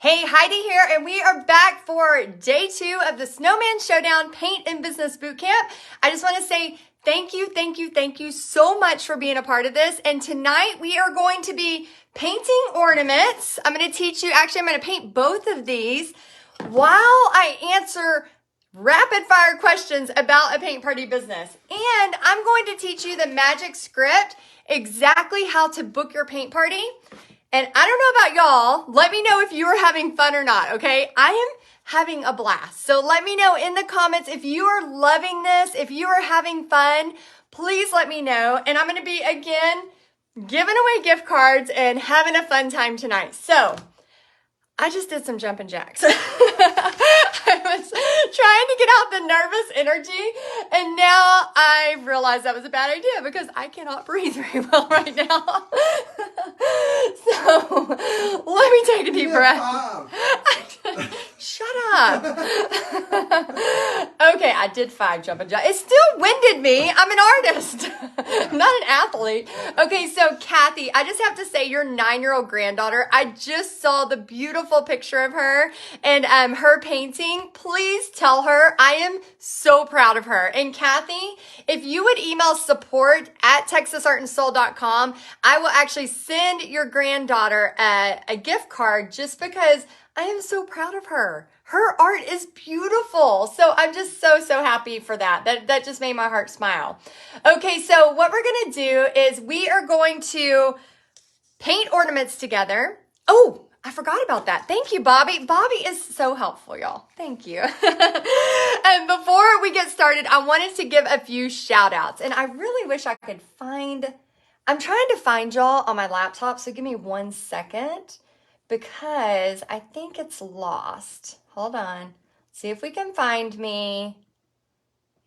Hey, Heidi here, and we are back for day 2 of the Snowman Showdown Paint and Business Bootcamp. I just want to say thank you so much for being a part of this. And tonight we are going to be painting ornaments. I'm going to teach you, actually I'm going to paint both of these while I answer rapid fire questions about a paint party business. And I'm going to teach you the magic script, exactly how to book your paint party. And I don't know about y'all, let me know if you are having fun or not, okay? I am having a blast. So let me know in the comments if you are loving this, if you are having fun, please let me know. And I'm gonna be, again, giving away gift cards and having a fun time tonight. So, I just did some jumping jacks. I was trying to get out the nervous energy, and now I realized that was a bad idea because I cannot breathe very well right now. So let me take a deep breath. Shut up. Okay, I did 5 jumping jacks. It still winded me. I'm an artist, not an athlete. Okay, so Kathy, I just have to say your 9-year-old granddaughter, I just saw the beautiful picture of her and her painting. Please tell her I am so proud of her. And Kathy, if you would email support@texasartandsoul.com, I will actually send your granddaughter a gift card just because I am so proud of her. Her art is beautiful. So I'm just so happy for that. That just made my heart smile. Okay, so what we're going to do is we are going to paint ornaments together. Oh, I forgot about that. Thank you, Bobby. Bobby is so helpful, y'all. Thank you. And before we get started, I wanted to give a few shout outs. And I really wish I could I'm trying to find y'all on my laptop. So give me 1 second because I think it's lost. Hold on. See if we can find me.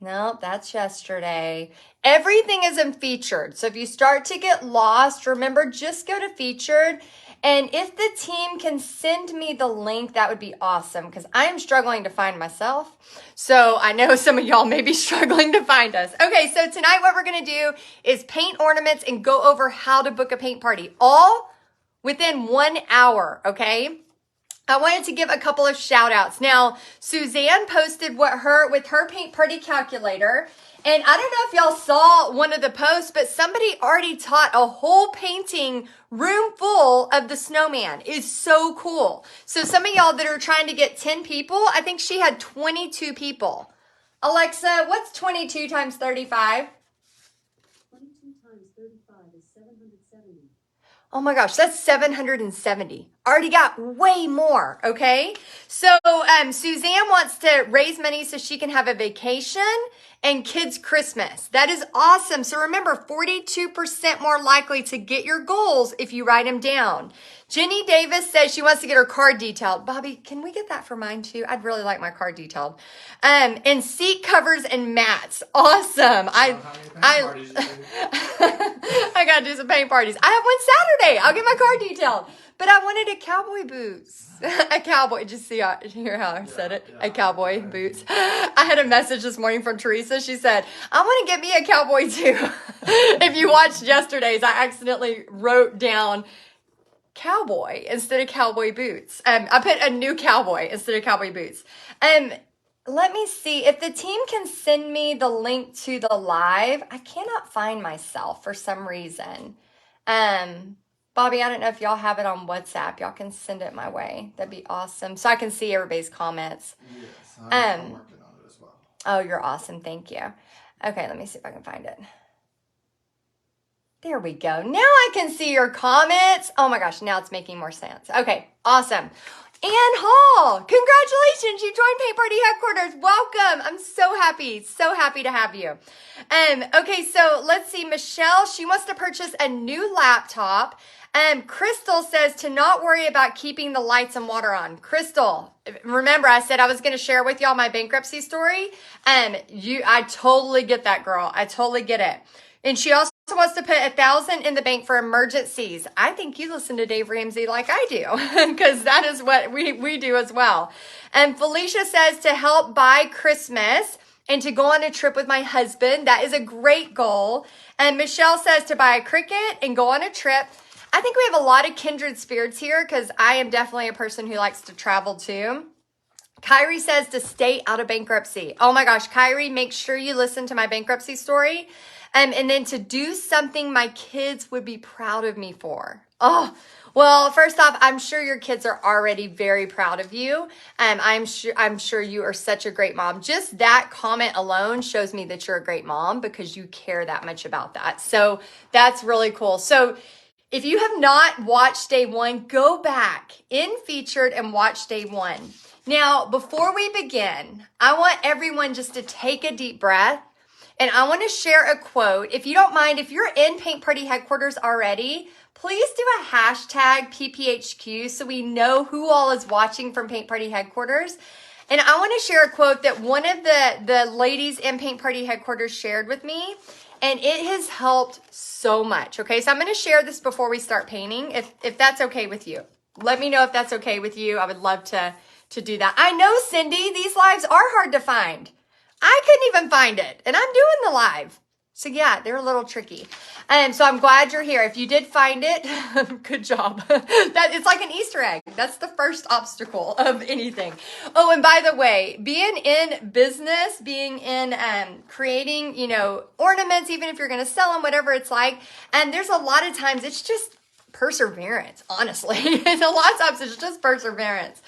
Nope, that's yesterday. Everything is in featured. So if you start to get lost, remember, just go to featured. And if the team can send me the link, that would be awesome because I am struggling to find myself. So I know some of y'all may be struggling to find us. Okay, so tonight what we're going to do is paint ornaments and go over how to book a paint party, all within 1 hour, okay? I wanted to give a couple of shout outs. Now, Suzanne posted with her paint party calculator. And I don't know if y'all saw one of the posts, but somebody already taught a whole painting room full of the snowman. It's so cool. So some of y'all that are trying to get 10 people, I think she had 22 people. Alexa, what's 22 times 35? 22 times 35 is 770. Oh my gosh, that's 770. Already got way more, okay? So Suzanne wants to raise money so she can have a vacation and kids' Christmas. That is awesome. So remember, 42% more likely to get your goals if you write them down. Jenny Davis says she wants to get her car detailed. Bobby, can we get that for mine too? I'd really like my car detailed. And seat covers and mats. Awesome. I gotta do some paint parties. I have one Saturday. I'll get my car detailed. But I wanted a cowboy boots. A cowboy. Just hear how I said it? A cowboy boots. I had a message this morning from Teresa. She said, I want to get me a cowboy too. If you watched yesterday's, I accidentally wrote down cowboy instead of cowboy boots. I put a new cowboy instead of cowboy boots. Let me see if the team can send me the link to the live. I cannot find myself for some reason. Bobby, I don't know if y'all have it on WhatsApp. Y'all can send it my way. That'd be awesome. So I can see everybody's comments. Yes, I'm working on it as well. Oh, you're awesome. Thank you. Okay, let me see if I can find it. There we go. Now I can see your comments. Oh my gosh, now it's making more sense. Okay, awesome. Ann Hall, congratulations. You joined Paint Party Headquarters. Welcome. I'm so happy to have you. Okay, so let's see. Michelle, she wants to purchase a new laptop. Crystal says to not worry about keeping the lights and water on. Crystal, remember I said I was going to share with y'all my bankruptcy story. I totally get that, girl. I totally get it. And she also wants to put 1,000 in the bank for emergencies. I think you listen to Dave Ramsey like I do, because that is what we do as well. And Felicia says to help buy Christmas and to go on a trip with my husband. That is a great goal. And Michelle says to buy a Cricut and go on a trip. I think we have a lot of kindred spirits here because I am definitely a person who likes to travel too. Kyrie says to stay out of bankruptcy. Oh my gosh, Kyrie, make sure you listen to my bankruptcy story. And then to do something my kids would be proud of me for. Oh, well, first off, I'm sure your kids are already very proud of you. I'm sure you are such a great mom. Just that comment alone shows me that you're a great mom because you care that much about that. So that's really cool. So if you have not watched day one, go back in featured and watch day one. Now, before we begin, I want everyone just to take a deep breath. And I want to share a quote. If you don't mind, if you're in Paint Party headquarters already, please do a hashtag PPHQ so we know who all is watching from Paint Party headquarters. And I want to share a quote that one of the ladies in Paint Party headquarters shared with me. And it has helped so much. Okay, so I'm going to share this before we start painting, if that's okay with you. Let me know if that's okay with you. I would love to do that. I know, Cindy, these lives are hard to find. I couldn't even find it, and I'm doing the live. So yeah, they're a little tricky. So I'm glad you're here. If you did find it, good job. That it's like an Easter egg. That's the first obstacle of anything. Oh, and by the way, being in business, being in creating, ornaments, even if you're going to sell them, whatever it's like, and there's a lot of times it's just perseverance, honestly. And a lot of times it's just perseverance.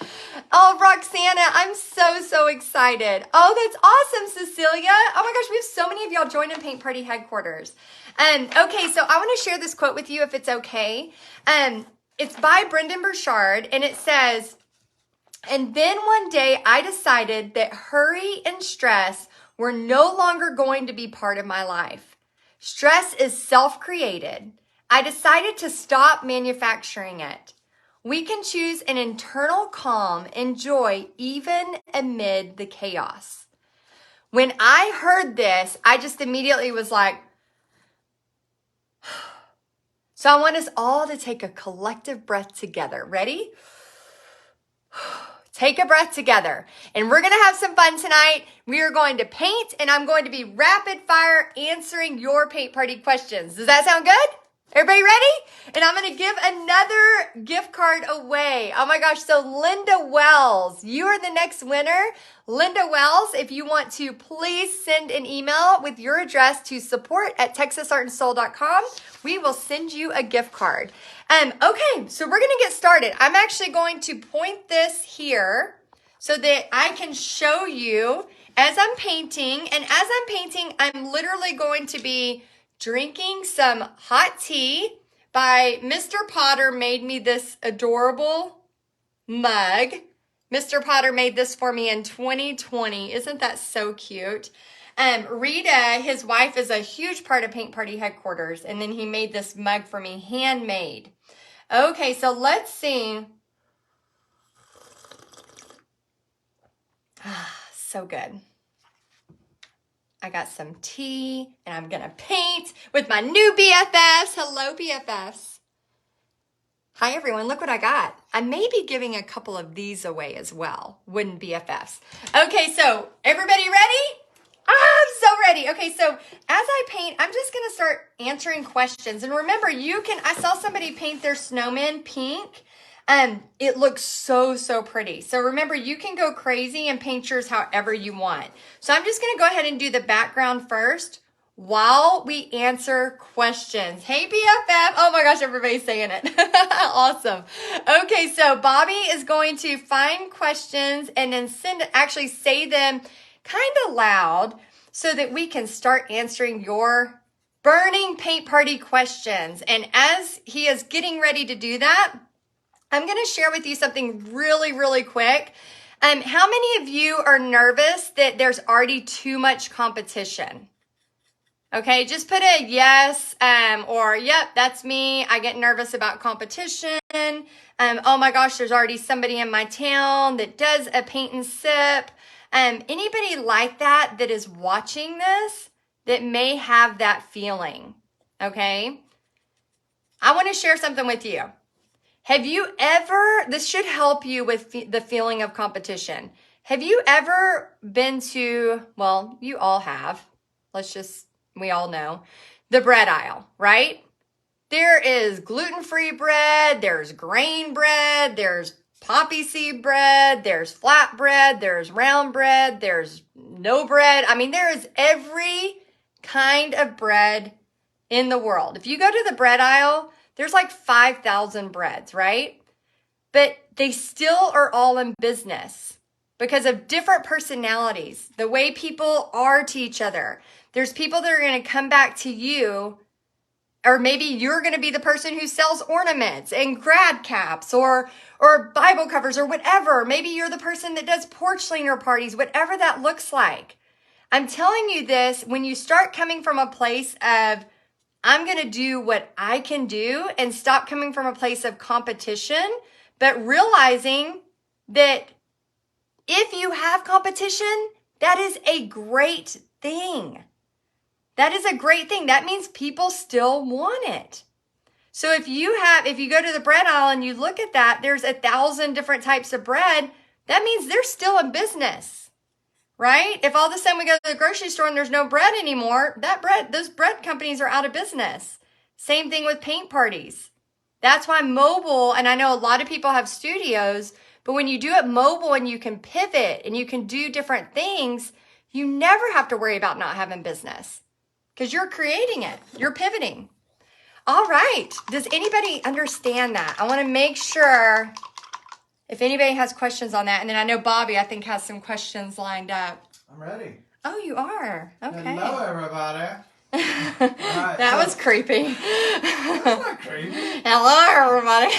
Oh, Roxana, I'm so excited. Oh, that's awesome, Cecilia. Oh my gosh, we have so many of y'all joining Paint Party headquarters. Okay, so I want to share this quote with you if it's okay. It's by Brendan Burchard, and it says, "And then one day I decided that hurry and stress were no longer going to be part of my life. Stress is self-created. I decided to stop manufacturing it. We can choose an internal calm and joy even amid the chaos." When I heard this, I just immediately was like, so I want us all to take a collective breath together. Ready? Take a breath together. And we're going to have some fun tonight. We are going to paint, and I'm going to be rapid fire answering your Paint Party questions. Does that sound good? Everybody ready? And I'm going to give another gift card away. Oh my gosh. So Linda Wells, you are the next winner. Linda Wells, if you want to, please send an email with your address to support@texasartandsoul.com. We will send you a gift card. Okay, so we're going to get started. I'm actually going to point this here so that I can show you as I'm painting. And as I'm painting, I'm literally going to be drinking some hot tea by Mr. Potter. Made me this adorable mug. Mr. Potter made this for me in 2020. Isn't that so cute? Rita, his wife, is a huge part of Paint Party headquarters, and then he made this mug for me, handmade. Okay, so let's see. So good. I got some tea, and I'm going to paint with my new BFFs. Hello, BFFs. Hi, everyone. Look what I got. I may be giving a couple of these away as well. Wooden BFFs. Okay, so everybody ready? I'm so ready. Okay, so as I paint, I'm just going to start answering questions. And remember, I saw somebody paint their snowman pink. It looks so pretty. So remember, you can go crazy and paint yours however you want. So I'm just going to go ahead and do the background first while we answer questions. Hey, BFF. Oh my gosh, everybody's saying it. Awesome. Okay, so Bobby is going to find questions and then say them kind of loud so that we can start answering your burning Paint Party questions. And as he is getting ready to do that, I'm going to share with you something really quick. How many of you are nervous that there's already too much competition? Okay, just put a yes or yep, that's me. I get nervous about competition. Oh my gosh, there's already somebody in my town that does a paint and sip. Anybody like that is watching this that may have that feeling, okay? I want to share something with you. Have you ever, this should help you with the feeling of competition. Have you ever been to, well, you all have, we all know, the bread aisle, right? There is gluten-free bread, there's grain bread, there's poppy seed bread, there's flat bread, there's round bread, there's no bread. I mean, there is every kind of bread in the world. If you go to the bread aisle, there's like 5,000 breads, right? But they still are all in business because of different personalities, the way people are to each other. There's people that are going to come back to you, or maybe you're going to be the person who sells ornaments and grad caps or Bible covers or whatever. Maybe you're the person that does porch leaner parties, whatever that looks like. I'm telling you this, when you start coming from a place of, I'm going to do what I can do, and stop coming from a place of competition, but realizing that if you have competition, that is a great thing. That is a great thing. That means people still want it. So if you go to the bread aisle and you look at that, there's 1,000 different types of bread. That means they're still in business, right? If all of a sudden we go to the grocery store and there's no bread anymore, those bread companies are out of business. Same thing with paint parties. That's why mobile, and I know a lot of people have studios, but when you do it mobile and you can pivot and you can do different things, you never have to worry about not having business. Because you're creating it. You're pivoting. All right. Does anybody understand that? I want to make sure if anybody has questions on that. And then I know Bobby, I think, has some questions lined up. I'm ready. Oh, you are? Okay. Hello, everybody. That was creepy. That's not creepy. Hello, everybody.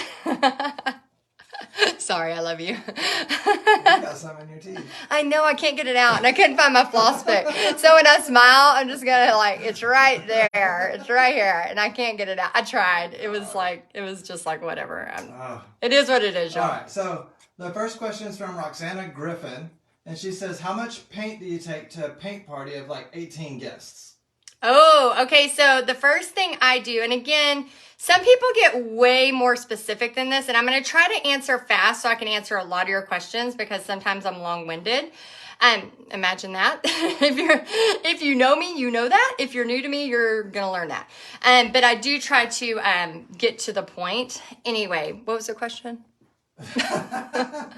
Sorry, I love you. You got some in your teeth. I know, I can't get it out, and I couldn't find my floss pick. So when I smile, I'm just gonna it's right there, it's right here, and I can't get it out. I tried. It was just like whatever. It is what it is, y'all. All right. So the first question is from Roxana Griffin, and she says, "How much paint do you take to a paint party of like 18 guests?" Oh, okay. So the first thing I do, and again, some people get way more specific than this, and I'm going to try to answer fast so I can answer a lot of your questions because sometimes I'm long-winded. Imagine that. If you know me, you know that. If you're new to me, you're going to learn that. But I do try to get to the point. Anyway, what was the question?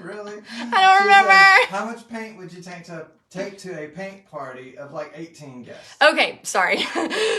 Really? I don't remember. How much paint would you take to a paint party of like 18 guests? Okay, sorry.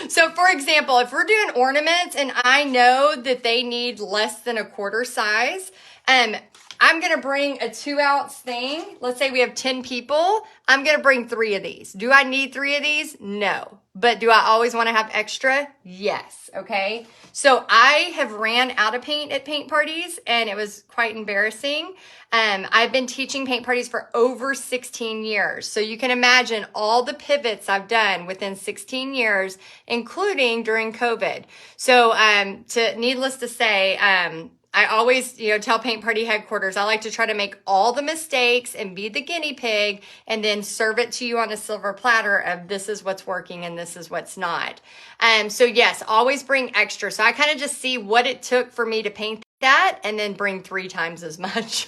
So for example, if we're doing ornaments and I know that they need less than a quarter size, I'm going to bring a 2-ounce thing. Let's say we have 10 people. I'm going to bring 3 of these. Do I need 3 of these? No. But do I always want to have extra? Yes. Okay. So I have ran out of paint at paint parties and it was quite embarrassing. I've been teaching paint parties for over 16 years. So you can imagine all the pivots I've done within 16 years, including during COVID. So, needless to say, I always, tell paint party headquarters, I like to try to make all the mistakes and be the guinea pig and then serve it to you on a silver platter of this is what's working and this is what's not. So yes, always bring extra. So I kind of just see what it took for me to paint that and then bring 3 times as much.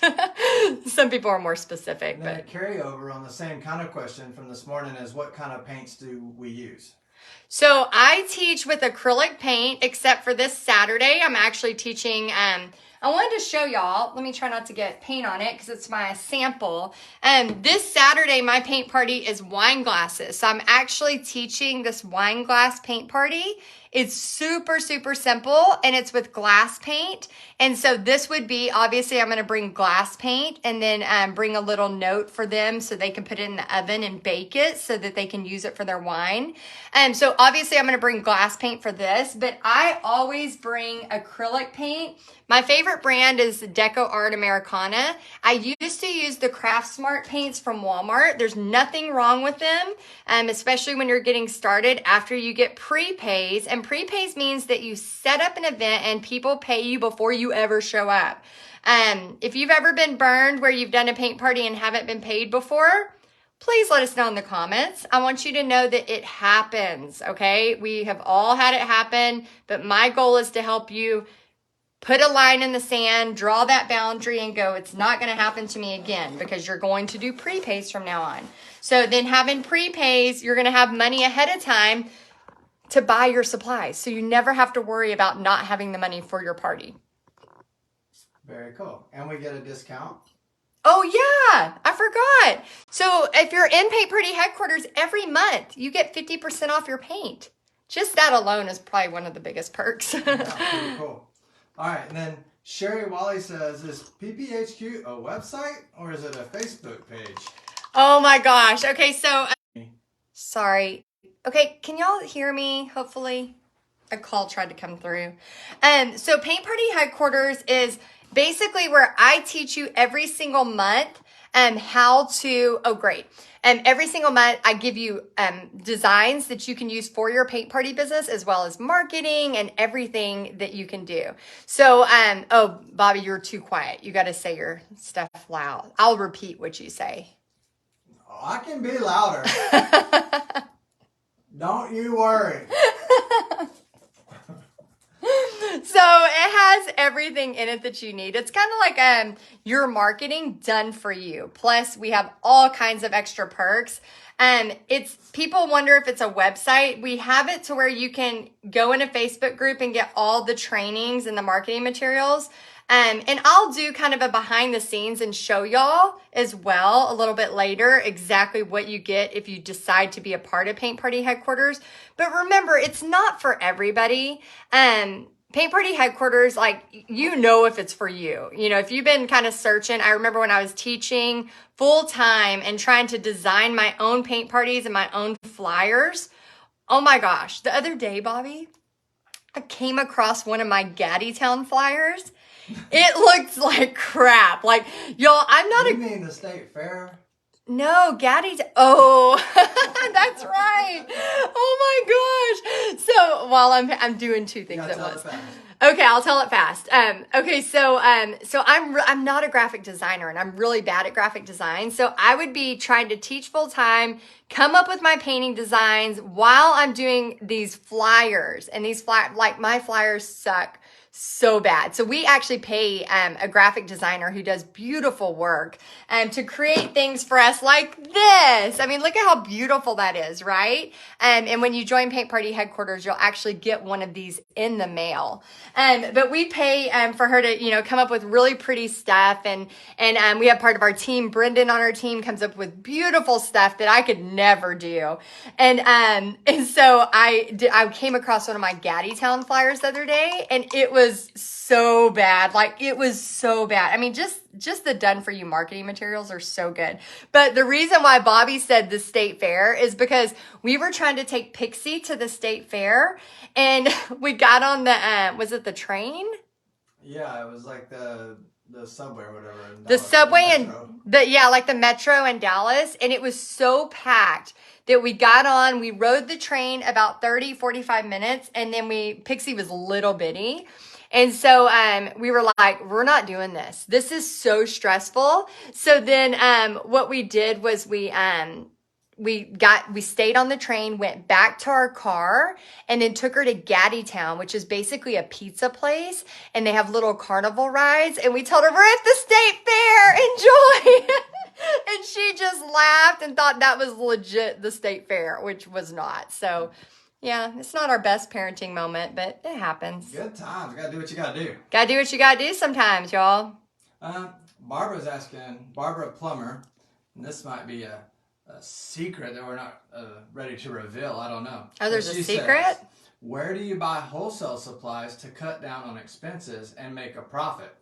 Some people are more specific. And then a carryover on the same kind of question from this morning is what kind of paints do we use? So I teach with acrylic paint, except for this Saturday. I'm actually teaching, I wanted to show y'all, let me try not to get paint on it because it's my sample. This Saturday, my paint party is wine glasses. So I'm actually teaching this wine glass paint party. It's super, super simple and it's with glass paint. And so this would be, obviously I'm going to bring glass paint and then bring a little note for them so they can put it in the oven and bake it so that they can use it for their wine. So obviously I'm going to bring glass paint for this, but I always bring acrylic paint. My favorite brand is Deco Art Americana. I used to use the Craft Smart paints from Walmart. There's nothing wrong with them, especially when you're getting started after you get prepays. And prepays means that you set up an event and people pay you before you ever show up. If you've ever been burned where you've done a paint party and haven't been paid before, please let us know in the comments. I want you to know that it happens, okay? We have all had it happen, but my goal is to help you put a line in the sand, draw that boundary and go, it's not going to happen to me again because you're going to do prepays from now on. So then having prepays, you're going to have money ahead of time to buy your supplies. So you never have to worry about not having the money for your party. Very cool. And we get a discount. Oh yeah, I forgot. So if you're in Paint Pretty headquarters every month, you get 50% off your paint. Just that alone is probably one of the biggest perks. Yeah, pretty cool. All right, and then Sherry Wally says, is PPHQ a website or is it a Facebook page? Oh my gosh. Okay, so sorry. Okay, can y'all hear me? Hopefully. A call tried to come through. So Paint Party Headquarters is basically where I teach you every single month how to, oh great. Every single month I give you designs that you can use for your paint party business, as well as marketing and everything that you can do. So, oh, Bobby, you're too quiet. You got to say your stuff loud. I'll repeat what you say. Oh, I can be louder. Don't you worry. So it has everything in it that you need. It's kind of like your marketing done for you. Plus, we have all kinds of extra perks. It's people wonder if it's a website. We have it to where you can go in a Facebook group and get all the trainings and the marketing materials. And I'll do kind of a behind the scenes and show y'all as well a little bit later exactly what you get if you decide to be a part of Paint Party Headquarters. But remember, it's not for everybody. Paint Party Headquarters, like, you know if it's for you. You know, if you've been kind of searching, I remember when I was teaching full time and trying to design my own paint parties and my own flyers. Oh my gosh. The other day, Bobby, I came across one of my Gaddytown flyers. It looked like crap. Like, y'all, I'm not You mean the state fair? No, Gaddy's. Oh, that's right. Oh my gosh. So while I'm doing two things at once. Okay, I'll tell it fast. Okay, so I'm not a graphic designer and I'm really bad at graphic design. So I would be trying to teach full time, come up with my painting designs while I'm doing these flyers, and like my flyers suck so bad. So we actually pay a graphic designer who does beautiful work to create things for us like this. I mean, look at how beautiful that is, right? And when you join Paint Party Headquarters, you'll actually get one of these in the mail. But we pay for her to, you know, come up with really pretty stuff. And we have part of our team, Brendan on our team, comes up with beautiful stuff that I could never do. And so I came across one of my Gaddytown flyers the other day, and it was so bad. Like, it was so bad. I mean, just the done for you marketing materials are so good. But the reason why Bobby said the state fair is because we were trying to take Pixie to the state fair, and we got on the was it the train? Yeah, it was like the subway or whatever. The subway and like the metro in Dallas, and it was so packed that we got on, we rode the train about 30, 45 minutes, and then Pixie was little bitty. And so we were like, we're not doing this. This is so stressful. So then what we did was we stayed on the train, went back to our car, and then took her to Gaddytown, which is basically a pizza place, and they have little carnival rides. And we told her, we're at the state fair, enjoy. And she just laughed and thought that was legit the state fair, which was not. So yeah, it's not our best parenting moment, but it happens. Good times. Gotta do what you gotta do. Gotta do what you gotta do sometimes, y'all. Barbara's asking, Barbara Plummer, and this might be a secret that we're not ready to reveal. I don't know. Oh, there's a secret? Says, where do you buy wholesale supplies to cut down on expenses and make a profit?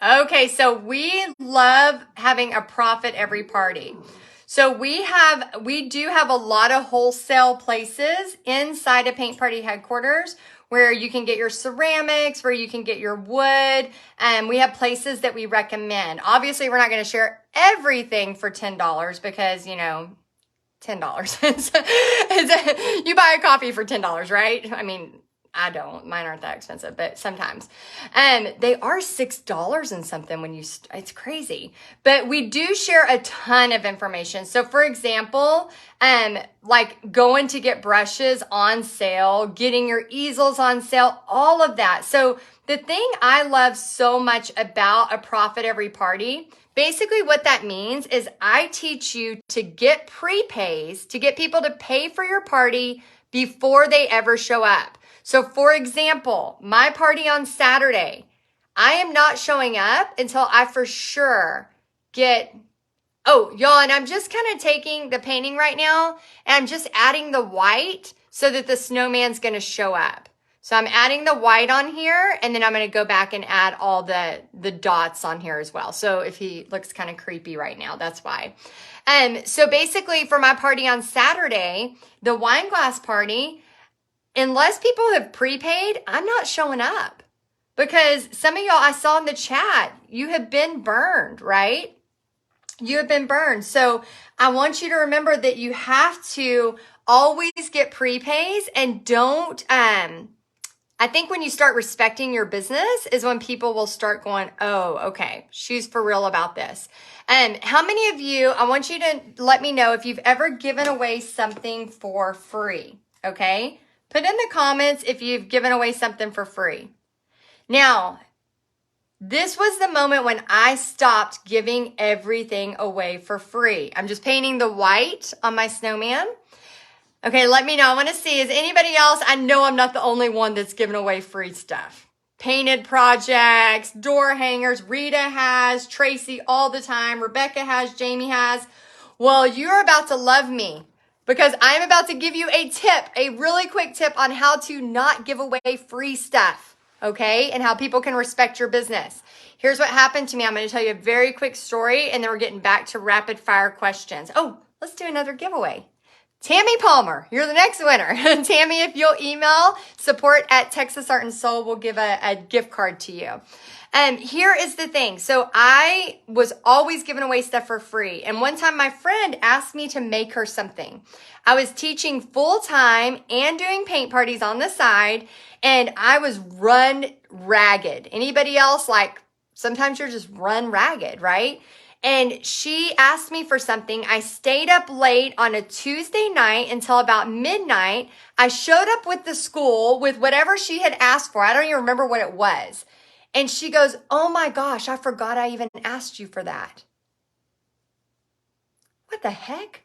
Okay, so we love having a profit every party. So we do have a lot of wholesale places inside of Paint Party Headquarters where you can get your ceramics, where you can get your wood. We have places that we recommend. Obviously, we're not going to share everything for $10 because, you know, $10. You buy a coffee for $10, right? I mean, I don't. Mine aren't that expensive, but sometimes. They are $6 and something when it's crazy. But we do share a ton of information. So for example, like going to get brushes on sale, getting your easels on sale, all of that. So the thing I love so much about a profit every party, basically what that means is I teach you to get prepays, to get people to pay for your party before they ever show up. So for example, my party on Saturday, I am not showing up until I for sure get, oh, y'all, and I'm just kind of taking the painting right now and I'm just adding the white so that the snowman's going to show up. So I'm adding the white on here and then I'm going to go back and add all the dots on here as well. So if he looks kind of creepy right now, that's why. So basically for my party on Saturday, the wine glass party, unless people have prepaid, I'm not showing up because some of y'all I saw in the chat, you have been burned, right? You have been burned. So I want you to remember that you have to always get prepays and don't, I think when you start respecting your business is when people will start going, oh, okay, she's for real about this. How many of you, I want you to let me know if you've ever given away something for free, okay? Put in the comments if you've given away something for free. Now, this was the moment when I stopped giving everything away for free. I'm just painting the white on my snowman. Okay, let me know. I want to see, is anybody else? I know I'm not the only one that's giving away free stuff. Painted projects, door hangers. Rita has, Tracy all the time. Rebecca has, Jamie has. Well, you're about to love me because I'm about to give you a tip, a really quick tip on how to not give away free stuff. Okay, and how people can respect your business. Here's what happened to me. I'm going to tell you a very quick story, and then we're getting back to rapid fire questions. Oh, let's do another giveaway. Tammy Palmer, you're the next winner. Tammy, if you'll email support@Texas Art and Soul, we'll give a gift card to you. Here is the thing. So I was always giving away stuff for free. And one time my friend asked me to make her something. I was teaching full time and doing paint parties on the side. And I was run ragged. Anybody else? Like sometimes you're just run ragged, right? And she asked me for something. I stayed up late on a Tuesday night until about midnight. I showed up with the school with whatever she had asked for. I don't even remember what it was. And she goes, oh my gosh, I forgot I even asked you for that. What the heck?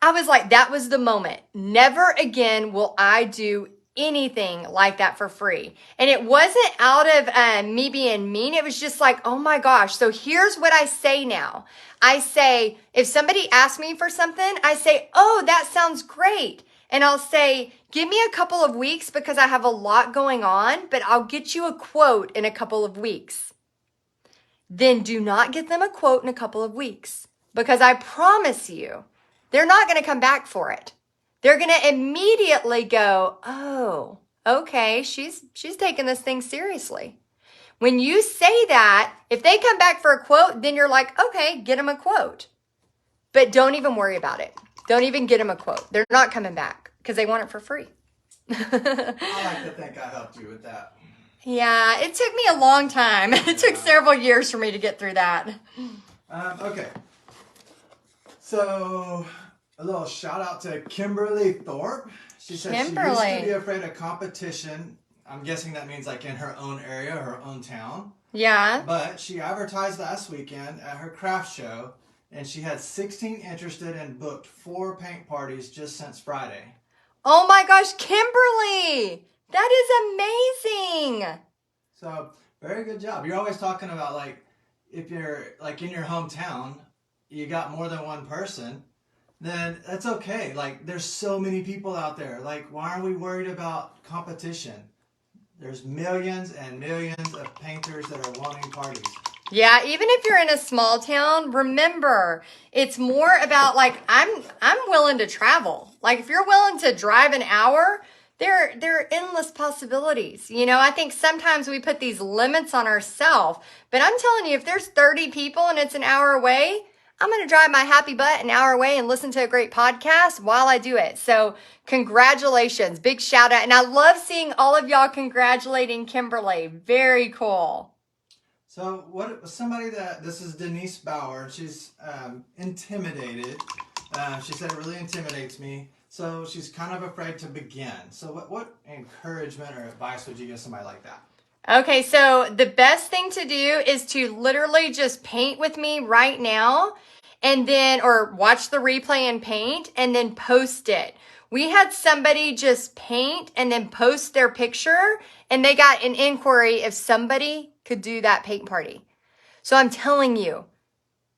I was like, that was the moment. Never again will I do anything like that for free. And it wasn't out of me being mean. It was just like, oh my gosh. So here's what I say now. I say, if somebody asks me for something, I say, oh, that sounds great. And I'll say, give me a couple of weeks because I have a lot going on, but I'll get you a quote in a couple of weeks. Then do not get them a quote in a couple of weeks because I promise you, they're not going to come back for it. They're going to immediately go, oh, okay, she's taking this thing seriously. When you say that, if they come back for a quote, then you're like, okay, get them a quote. But don't even worry about it. Don't even get them a quote. They're not coming back because they want it for free. I like to think I helped you with that. Yeah, it took me a long time. It took several years for me to get through that. Okay. So, a little shout out to Kimberly Thorpe. She said she used to be afraid of competition. I'm guessing that means like in her own area, her own town. Yeah. But she advertised last weekend at her craft show, and she had 16 interested and booked 4 paint parties just since Friday. Oh my gosh, Kimberly! That is amazing! So, very good job. You're always talking about like, if you're like in your hometown, you got more than one person, then that's okay. Like, there's so many people out there. Like, why are we worried about competition? There's millions and millions of painters that are wanting parties. Yeah, even if you're in a small town, remember, it's more about like, I'm willing to travel. Like, if you're willing to drive an hour, there are endless possibilities. You know, I think sometimes we put these limits on ourselves, but I'm telling you, if there's 30 people and it's an hour away, I'm going to drive my happy butt an hour away and listen to a great podcast while I do it. So congratulations. Big shout out. And I love seeing all of y'all congratulating Kimberly. Very cool. So this is Denise Bauer. She's intimidated. She said it really intimidates me. So she's kind of afraid to begin. So what encouragement or advice would you give somebody like that? Okay, so the best thing to do is to literally just paint with me right now and then, or watch the replay and paint and then post it. We had somebody just paint and then post their picture, and they got an inquiry if somebody could do that paint party. So I'm telling you,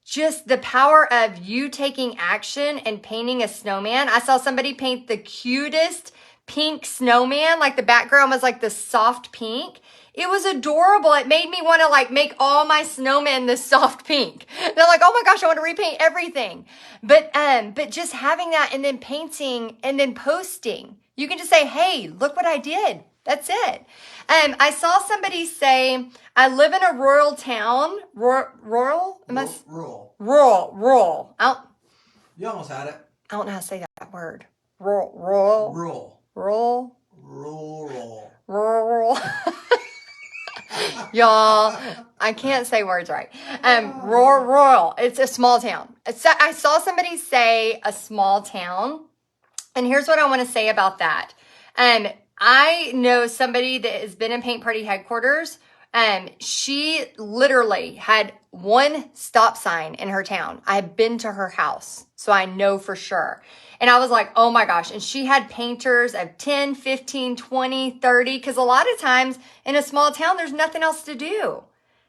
just the power of you taking action and painting a snowman. I saw somebody paint the cutest pink snowman, like the background was like the soft pink. It was adorable. It made me want to like make all my snowmen this soft pink. They're like, oh my gosh, I want to repaint everything. But just having that and then painting and then posting, you can just say, hey, look what I did. That's it. I saw somebody say, I live in a rural town. Rural? Rural. You almost had it. I don't know how to say that word. Rural. Y'all, I can't say words right. Rural. It's a small town. I saw somebody say a small town, and here's what I want to say about that. I know somebody that has been in Paint Party headquarters. She literally had one stop sign in her town. I had been to her house, so I know for sure. And I was like, oh my gosh. And she had painters of 10, 15, 20, 30, because a lot of times in a small town, there's nothing else to do.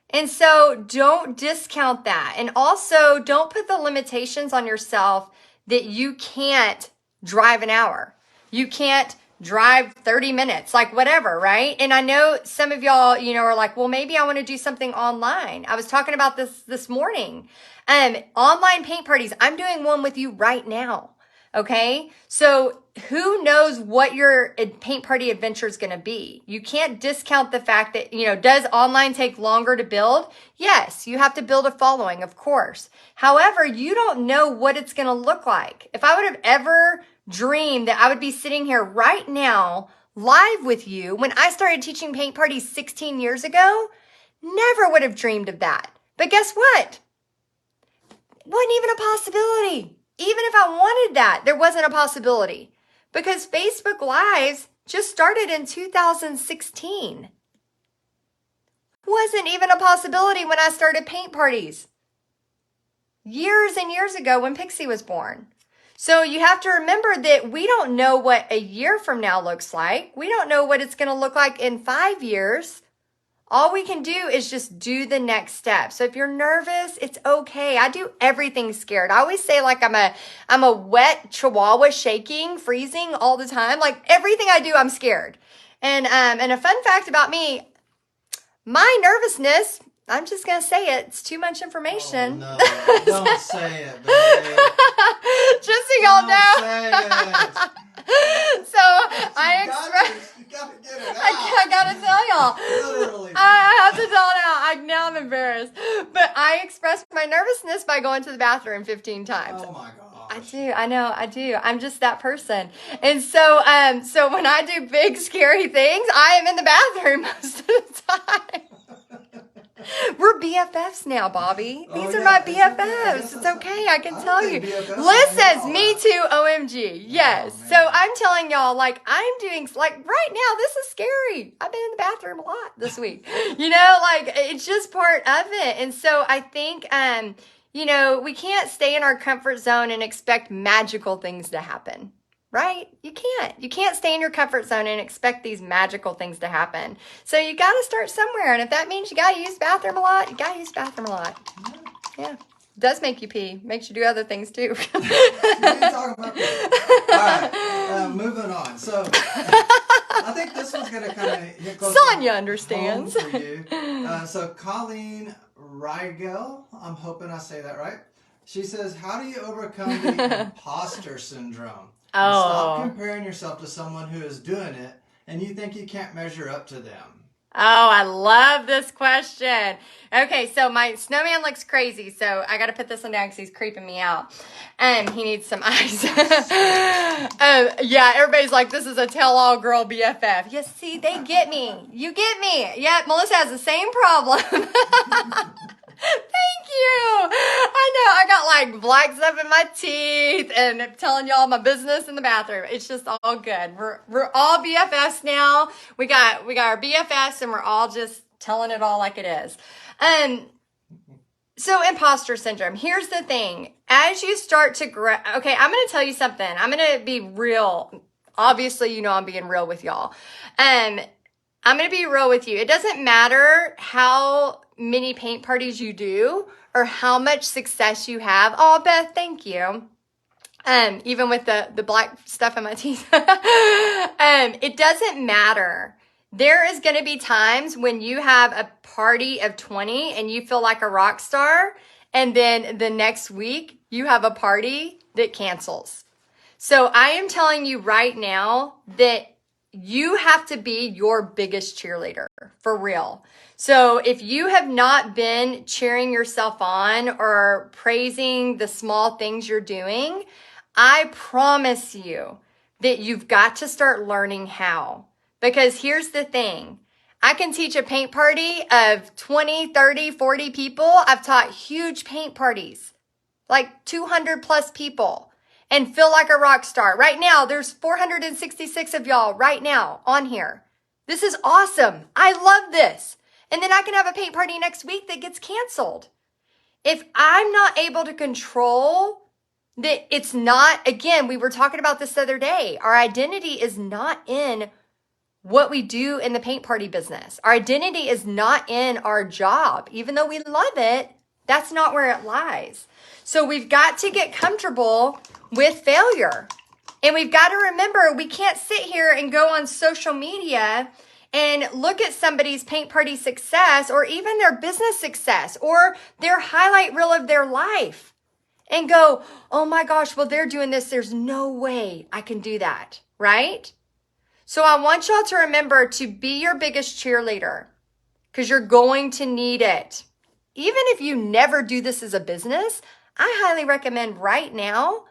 And so don't discount that. And also don't put the limitations on yourself that you can't drive an hour. You can't drive 30 minutes, like whatever, right? And I know some of y'all, are like, well, maybe I want to do something online. I was talking about this morning. Online paint parties. I'm doing one with you right now. Okay. So who knows what your paint party adventure is going to be? You can't discount the fact that, does online take longer to build? Yes. You have to build a following, of course. However, you don't know what it's going to look like. If I would have ever dreamed that I would be sitting here right now live with you when I started teaching paint parties 16 years ago, never would have dreamed of that. But guess what? Wasn't even a possibility. Even if I wanted that, there wasn't a possibility because Facebook Lives just started in 2016. Wasn't even a possibility when I started paint parties years and years ago when Pixie was born. So you have to remember that we don't know what a year from now looks like. We don't know what it's going to look like in 5 years. All we can do is just do the next step. So if you're nervous, it's okay. I do everything scared. I always say like I'm a wet chihuahua shaking, freezing all the time. Like everything I do, I'm scared. And a fun fact about me, my nervousness, I'm just going to say it. It's too much information. Oh, no, don't say it, babe. Just so y'all know. Say it. So I express. You gotta get it out. I gotta tell y'all. Literally. I have to tell now. Now I'm embarrassed. But I express my nervousness by going to the bathroom 15 times. Oh my gosh. I do. I know. I do. I'm just that person. And so, so when I do big, scary things, I am in the bathroom most of the time. We're BFFs now, Bobby. These are my BFFs. It's okay. I can tell you. Liz says, me too, OMG. Yes. Oh, so I'm telling y'all, like, I'm doing, like, right now, this is scary. I've been in the bathroom a lot this week. Like, it's just part of it. And so I think, we can't stay in our comfort zone and expect magical things to happen. Right? You can't. You can't stay in your comfort zone and expect these magical things to happen. So you got to start somewhere. And if that means you got to use the bathroom a lot, you got to use the bathroom a lot. Yeah. It does make you pee. Makes you do other things too. What are you talking about? All right. Moving on. So I think this one's going to kind of hit close. Sonia understands. For you. So Colleen Rigel, I'm hoping I say that right. She says, how do you overcome the imposter syndrome? Oh. Stop comparing yourself to someone who is doing it and you think you can't measure up to them. Oh, I love this question. Okay, so my snowman looks crazy, so I got to put this one down because he's creeping me out. He needs some ice. Yeah, everybody's like, this is a tell-all girl BFF. Yes, see, they get me. You get me. Yeah, Melissa has the same problem. Thank you. I know. I got like black stuff in my teeth and I'm telling y'all my business in the bathroom. It's just all good. We're all BFFs now. We got our BFFs and we're all just telling it all like it is. So imposter syndrome. Here's the thing. As you start to grow, okay, I'm going to tell you something. I'm going to be real. Obviously, you know I'm being real with y'all. I'm going to be real with you. It doesn't matter how many paint parties you do or how much success you have. Oh, Beth, thank you. Even with the black stuff in my teeth. It doesn't matter. There is going to be times when you have a party of 20 and you feel like a rock star, and then the next week you have a party that cancels. So I am telling you right now that you have to be your biggest cheerleader, for real. So if you have not been cheering yourself on or praising the small things you're doing, I promise you that you've got to start learning how. Because here's the thing. I can teach a paint party of 20, 30, 40 people. I've taught huge paint parties, like 200 plus people, and feel like a rock star. Right now, there's 466 of y'all right now on here. This is awesome. I love this. And then I can have a paint party next week that gets canceled. If I'm not able to control that, it's not, again, we were talking about this the other day. Our identity is not in what we do in the paint party business. Our identity is not in our job. Even though we love it, that's not where it lies. So we've got to get comfortable with failure. And we've got to remember, we can't sit here and go on social media and look at somebody's paint party success or even their business success or their highlight reel of their life and go, oh my gosh, well, they're doing this. There's no way I can do that, right? So I want y'all to remember to be your biggest cheerleader because you're going to need it. Even if you never do this as a business, I highly recommend right now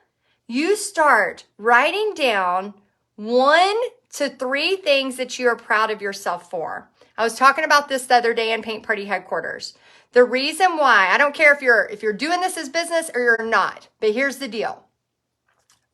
you start writing down 1 to 3 things that you are proud of yourself for. I was talking about this the other day in Paint Party Headquarters. The reason why, I don't care if you're doing this as business or you're not, but here's the deal.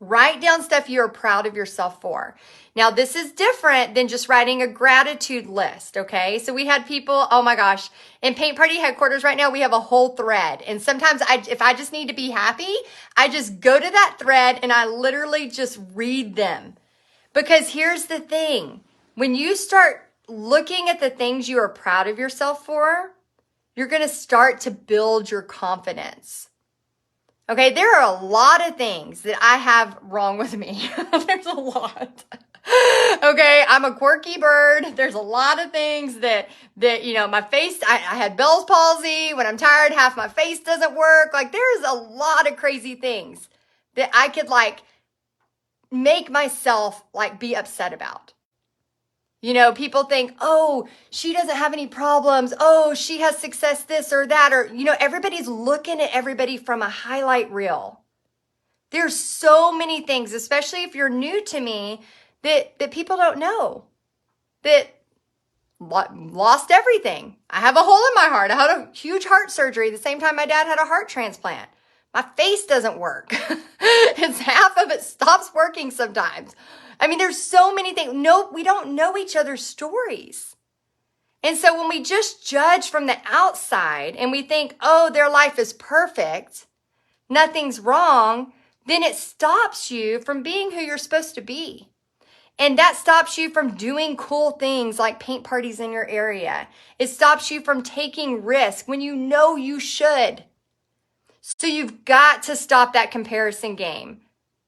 Write down stuff you are proud of yourself for. Now, this is different than just writing a gratitude list, okay? So we had people, oh my gosh, in Paint Party Headquarters right now, we have a whole thread. And sometimes if I just need to be happy, I just go to that thread and I literally just read them. Because here's the thing. When you start looking at the things you are proud of yourself for, you're going to start to build your confidence. Okay, there are a lot of things that I have wrong with me. There's a lot. Okay, I'm a quirky bird. There's a lot of things that my face, I had Bell's palsy. When I'm tired, half my face doesn't work. Like, there's a lot of crazy things that I could make myself be upset about. People think, oh, she doesn't have any problems. Oh, she has success this or that. Or, everybody's looking at everybody from a highlight reel. There's so many things, especially if you're new to me, that people don't know. That lost everything. I have a hole in my heart. I had a huge heart surgery the same time my dad had a heart transplant. My face doesn't work. It's half of it stops working sometimes. I mean, there's so many things. No, we don't know each other's stories. And so when we just judge from the outside and we think, oh, their life is perfect, nothing's wrong, then it stops you from being who you're supposed to be. And that stops you from doing cool things like paint parties in your area. It stops you from taking risks when you know you should. So you've got to stop that comparison game.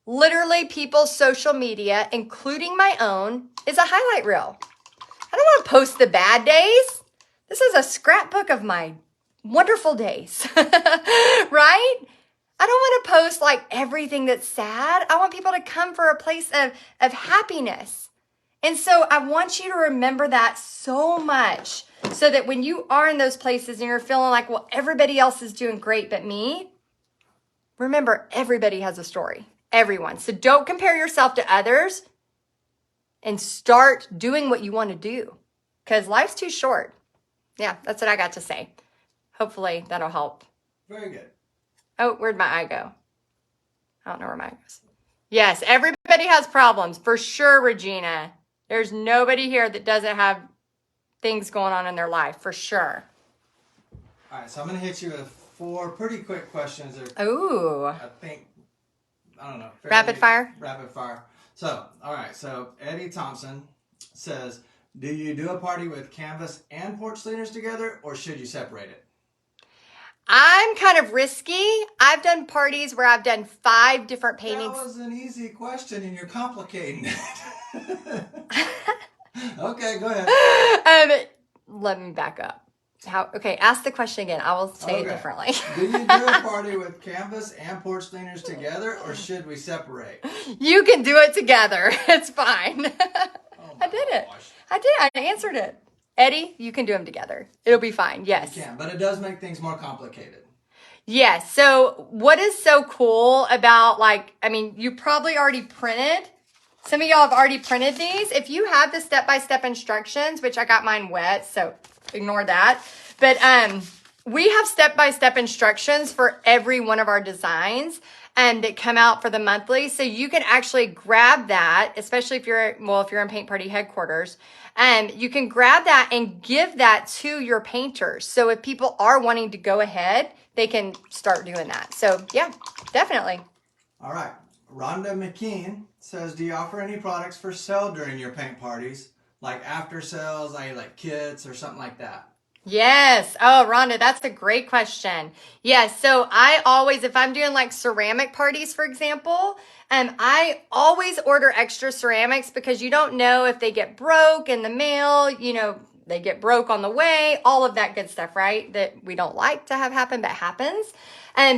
Literally, people's social media, including my own, is a highlight reel. I don't want to post the bad days. This is a scrapbook of my wonderful days, right? I don't want to post everything that's sad. I want people to come for a place of happiness. And so I want you to remember that so much so that when you are in those places and you're feeling like, well, everybody else is doing great but me, remember, everybody has a story. Everyone. So don't compare yourself to others and start doing what you want to do because life's too short. Yeah, that's what I got to say. Hopefully that'll help. Very good. Oh, where'd my eye go? I don't know where my eye goes. Yes, everybody has problems for sure, Regina. There's nobody here that doesn't have things going on in their life for sure. All right, so I'm going to hit you with 4 pretty quick questions. Ooh. I think, I don't know. Rapid fire? Rapid fire. So, all right. So, Eddie Thompson says, do you do a party with canvas and porch cleaners together, or should you separate it? I'm kind of risky. I've done parties where I've done 5 different That paintings. was an easy question, and you're complicating it. Okay, go ahead. Let me back up. Okay, ask the question again. I will say it Okay. differently. Do you do a party with canvas and porch cleaners together, or should we separate? You can do it together. It's fine. Oh my I did it. gosh. I did. I answered it. Eddie, you can do them together. It'll be fine. Yes. You can, but it does make things more complicated. Yes. So what is so cool about you probably already printed. Some of y'all have already printed these. If you have the step-by-step instructions, which I got mine wet, so ignore that. But we have step-by-step instructions for every one of our designs that come out for the monthly. So you can actually grab that, especially if you're in Paint Party headquarters. You can grab that and give that to your painters. So if people are wanting to go ahead, they can start doing that. So yeah, definitely. All right. Rhonda McKean says, do you offer any products for sale during your paint parties? Like after sales, like kits or something like that? Yes. Oh, Rhonda, that's a great question. Yes. So I always, if I'm doing like ceramic parties, for example, I always order extra ceramics because you don't know if they get broke in the mail, they get broke on the way, all of that good stuff, right? That we don't like to have happen, but happens.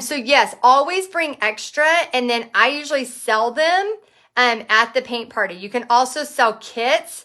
So yes, always bring extra. And then I usually sell them at the paint party. You can also sell kits.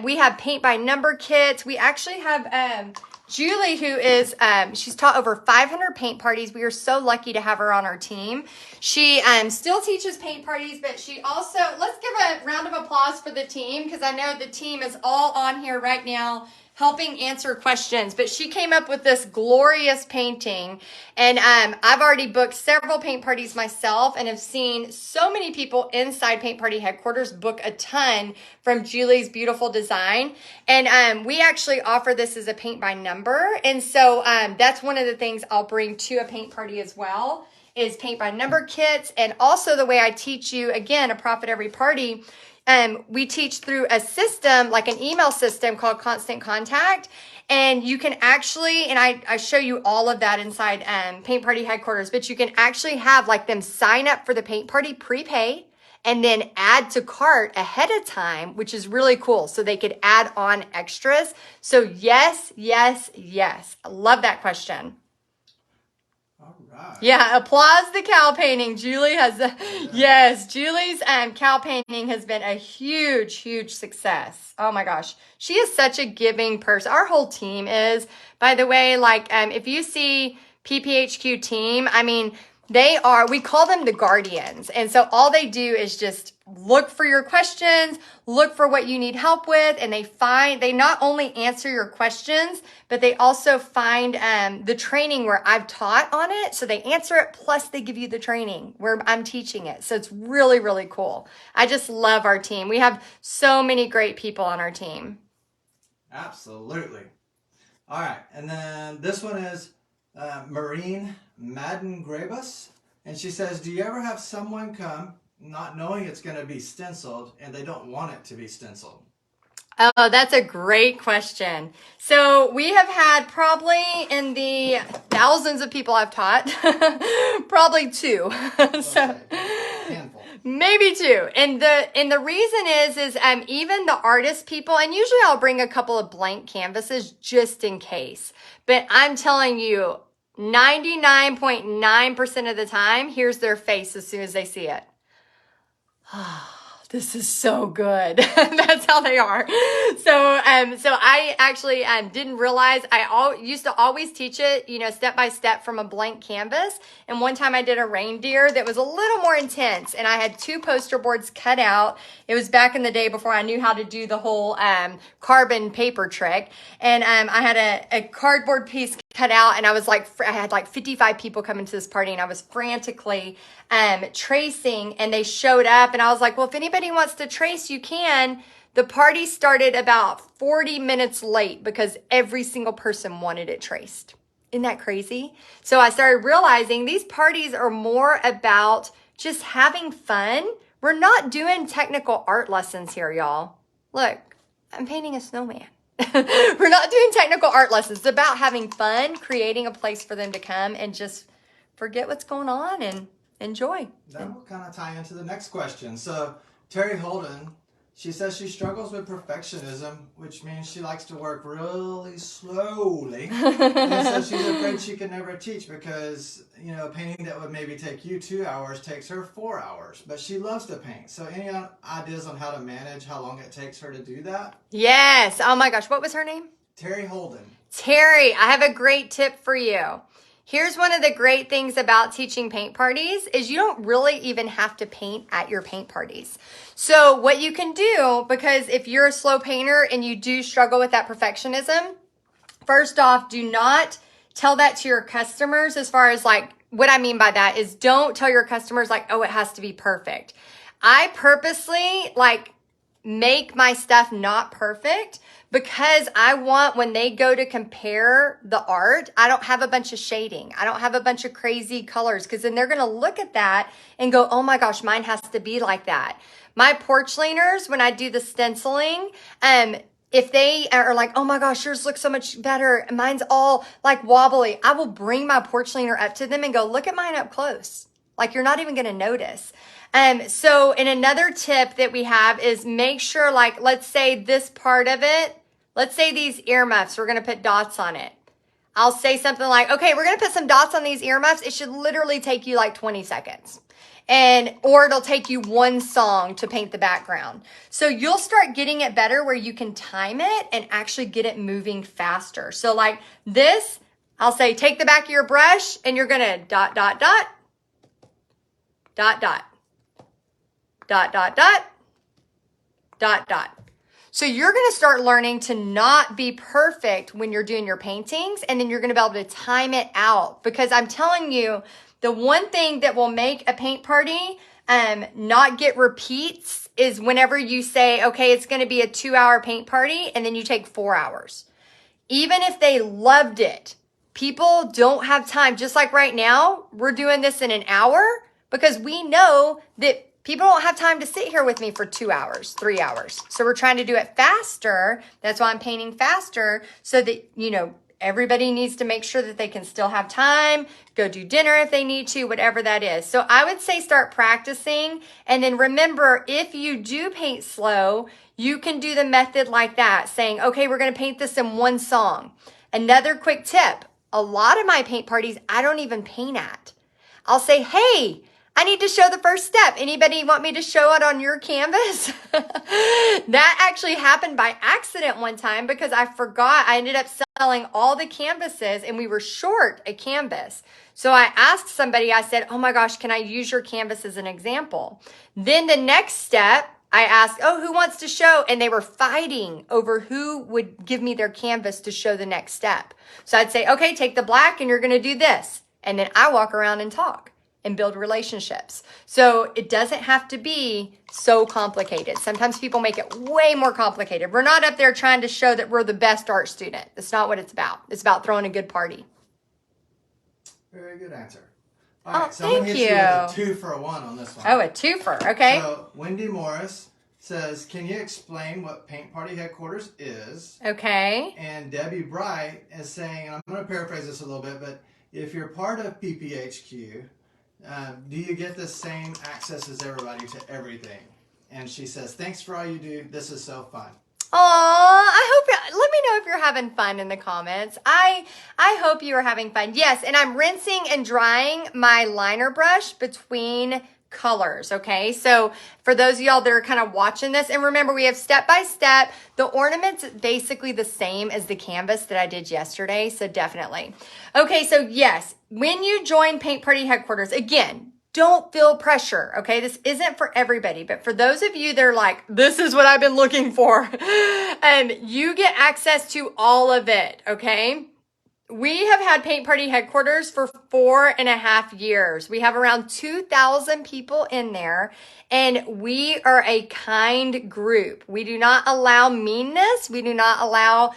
We have paint by number kits. We actually have Julie, who is, she's taught over 500 paint parties. We are so lucky to have her on our team. She still teaches paint parties, but she also, let's give a round of applause for the team because I know the team is all on here right now helping answer questions. But she came up with this glorious painting. And I've already booked several paint parties myself and have seen so many people inside Paint Party headquarters book a ton from Julie's beautiful design. And we actually offer this as a paint by number. And so that's one of the things I'll bring to a paint party as well is paint by number kits. And also the way I teach you, again, a profit every party, we teach through a system, like an email system called Constant Contact. And you can actually, and I show you all of that inside Paint Party headquarters, but you can actually have like them sign up for the paint party prepay and then add to cart ahead of time, which is really cool. So they could add on extras. So yes, yes, yes. I love that question. All right. Yeah, applause the cow painting. Julie has, yes, Julie's cow painting has been a huge, huge success. Oh my gosh. She is such a giving person. Our whole team is, by the way, if you see PPHQ team, we call them the guardians. And so all they do is just look for your questions, look for what you need help with. And they not only answer your questions, but they also find the training where I've taught on it. So they answer it, plus they give you the training where I'm teaching it. So it's really, really cool. I just love our team. We have so many great people on our team. Absolutely. All right. And then this one is Marine Madden Grabus. And she says, do you ever have someone come not knowing it's going to be stenciled and they don't want it to be stenciled? Oh, that's a great question. So we have had probably in the thousands of people I've taught, probably 2. So Handful. maybe 2. And the reason is even the artist people, and usually I'll bring a couple of blank canvases just in case. But I'm telling you, 99.9% of the time, here's their face as soon as they see it. This is so good. That's how they are. So I actually didn't realize used to always teach it, step by step from a blank canvas. And one time I did a reindeer that was a little more intense, and I had 2 poster boards cut out. It was back in the day before I knew how to do the whole carbon paper trick. And I had a cardboard piece cut out, and I had like 55 people coming to this party, and I was frantically tracing, and they showed up, and I was like, well, if anybody wants to trace, you can. The party started about 40 minutes late because every single person wanted it traced. Isn't that crazy? So I started realizing these parties are more about just having fun. We're not doing technical art lessons here, y'all. Look, I'm painting a snowman. We're not doing technical art lessons. It's about having fun, creating a place for them to come and just forget what's going on and enjoy. That will kind of tie into the next question. So Terry Holden, she says she struggles with perfectionism, which means she likes to work really slowly. And so she's afraid she can never teach because, you know, a painting that would maybe take you 2 hours takes her 4 hours. But she loves to paint. So any ideas on how to manage how long it takes her to do that? Yes. Oh my gosh. What was her name? Terry Holden. Terry, I have a great tip for you. Here's one of the great things about teaching paint parties is you don't really even have to paint at your paint parties. So what you can do, because if you're a slow painter and you do struggle with that perfectionism, first off, do not tell that to your customers. As far as like, what I mean by that is don't tell your customers like, oh, it has to be perfect. I purposely like make my stuff not perfect because I want when they go to compare the art, I don't have a bunch of shading. I don't have a bunch of crazy colors because then they're going to look at that and go, oh my gosh, mine has to be like that. My porch leaners, when I do the stenciling, if they are like, oh my gosh, yours looks so much better, mine's all like wobbly, I will bring my porch leaner up to them and go, look at mine up close. Like you're not even going to notice. So and another tip that we have is make sure, like, let's say this part of it, let's say these earmuffs, we're going to put dots on it. I'll say something like, okay, we're going to put some dots on these earmuffs. It should literally take you like 20 seconds. Or it'll take you one song to paint the background. So you'll start getting it better where you can time it and actually get it moving faster. So like this, I'll say, take the back of your brush and you're going to dot, dot, dot, dot, dot, dot, dot, dot, dot, dot. So you're going to start learning to not be perfect when you're doing your paintings, and then you're going to be able to time it out. Because I'm telling you, the one thing that will make a paint party not get repeats is whenever you say, okay, it's going to be a 2-hour paint party, and then you take 4 hours. Even if they loved it, people don't have time. Just like right now, we're doing this in an hour because we know that people don't have time to sit here with me for 2 hours, 3 hours. So we're trying to do it faster. That's why I'm painting faster so that, you know, everybody needs to make sure that they can still have time, go do dinner if they need to, whatever that is. So I would say start practicing. And then remember, if you do paint slow, you can do the method like that, saying, okay, we're going to paint this in one song. Another quick tip, a lot of my paint parties, I don't even paint at. I'll say, hey, I need to show the first step. Anybody want me to show it on your canvas? That actually happened by accident one time because I forgot. I ended up selling all the canvases and we were short a canvas. So I asked somebody, I said, oh my gosh, can I use your canvas as an example? Then the next step, I asked, oh, who wants to show? And they were fighting over who would give me their canvas to show the next step. So I'd say, okay, take the black and you're going to do this. And then I walk around and talk and build relationships. So it doesn't have to be so complicated. Sometimes people make it way more complicated. We're not up there trying to show that we're the best art student. That's not what it's about. It's about throwing a good party. Very good answer. All right, so I'm thank going to you. hit you with a 2 for 1 on this one. Oh, a twofer. Okay. So Wendy Morris says, can you explain what Paint Party Headquarters is? Okay. And Debbie Bright is saying, and I'm going to paraphrase this a little bit, but if you're part of PPHQ, do you get the same access as everybody to everything? And she says, thanks for all you do. This is so fun. Let me know if you're having fun in the comments. I hope you are having fun. Yes, and I'm rinsing and drying my liner brush between colors, okay? So for those of y'all that are kind of watching this, and remember we have step by step, the ornament's basically the same as the canvas that I did yesterday, so definitely. Okay, so yes, when you join Paint Party Headquarters, again, don't feel pressure, okay? This isn't for everybody, but for those of you that are like, this is what I've been looking for, you get access to all of it, okay? We have had Paint Party headquarters for 4.5 years. We have around 2,000 people in there, and we are a kind group. We do not allow meanness. We do not allow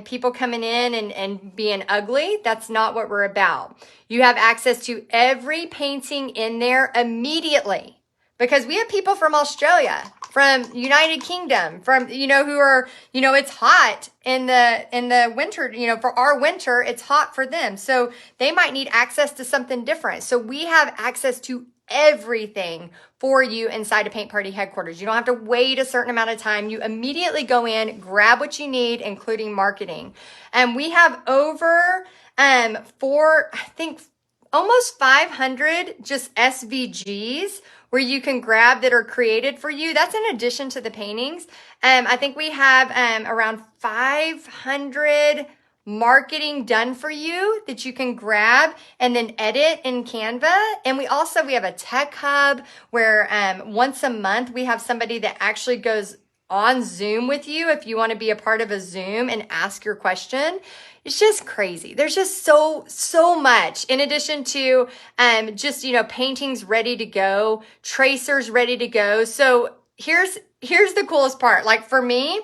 people coming in and being ugly. That's not what we're about. You have access to every painting in there immediately. Because we have people from Australia, from United Kingdom, from, who are, it's hot in the winter, for our winter, it's hot for them. So they might need access to something different. So we have access to everything for you inside of Paint Party headquarters. You don't have to wait a certain amount of time. You immediately go in, grab what you need, including marketing. And we have over, almost 500 just SVGs where you can grab that are created for you. That's in addition to the paintings. I think we have around 500 marketing done for you that you can grab and then edit in Canva. And we have a tech hub where once a month we have somebody that actually goes on Zoom with you if you want to be a part of a Zoom and ask your question. It's just crazy. There's just so much in addition to paintings ready to go, tracers ready to go. So here's the coolest part. Like for me,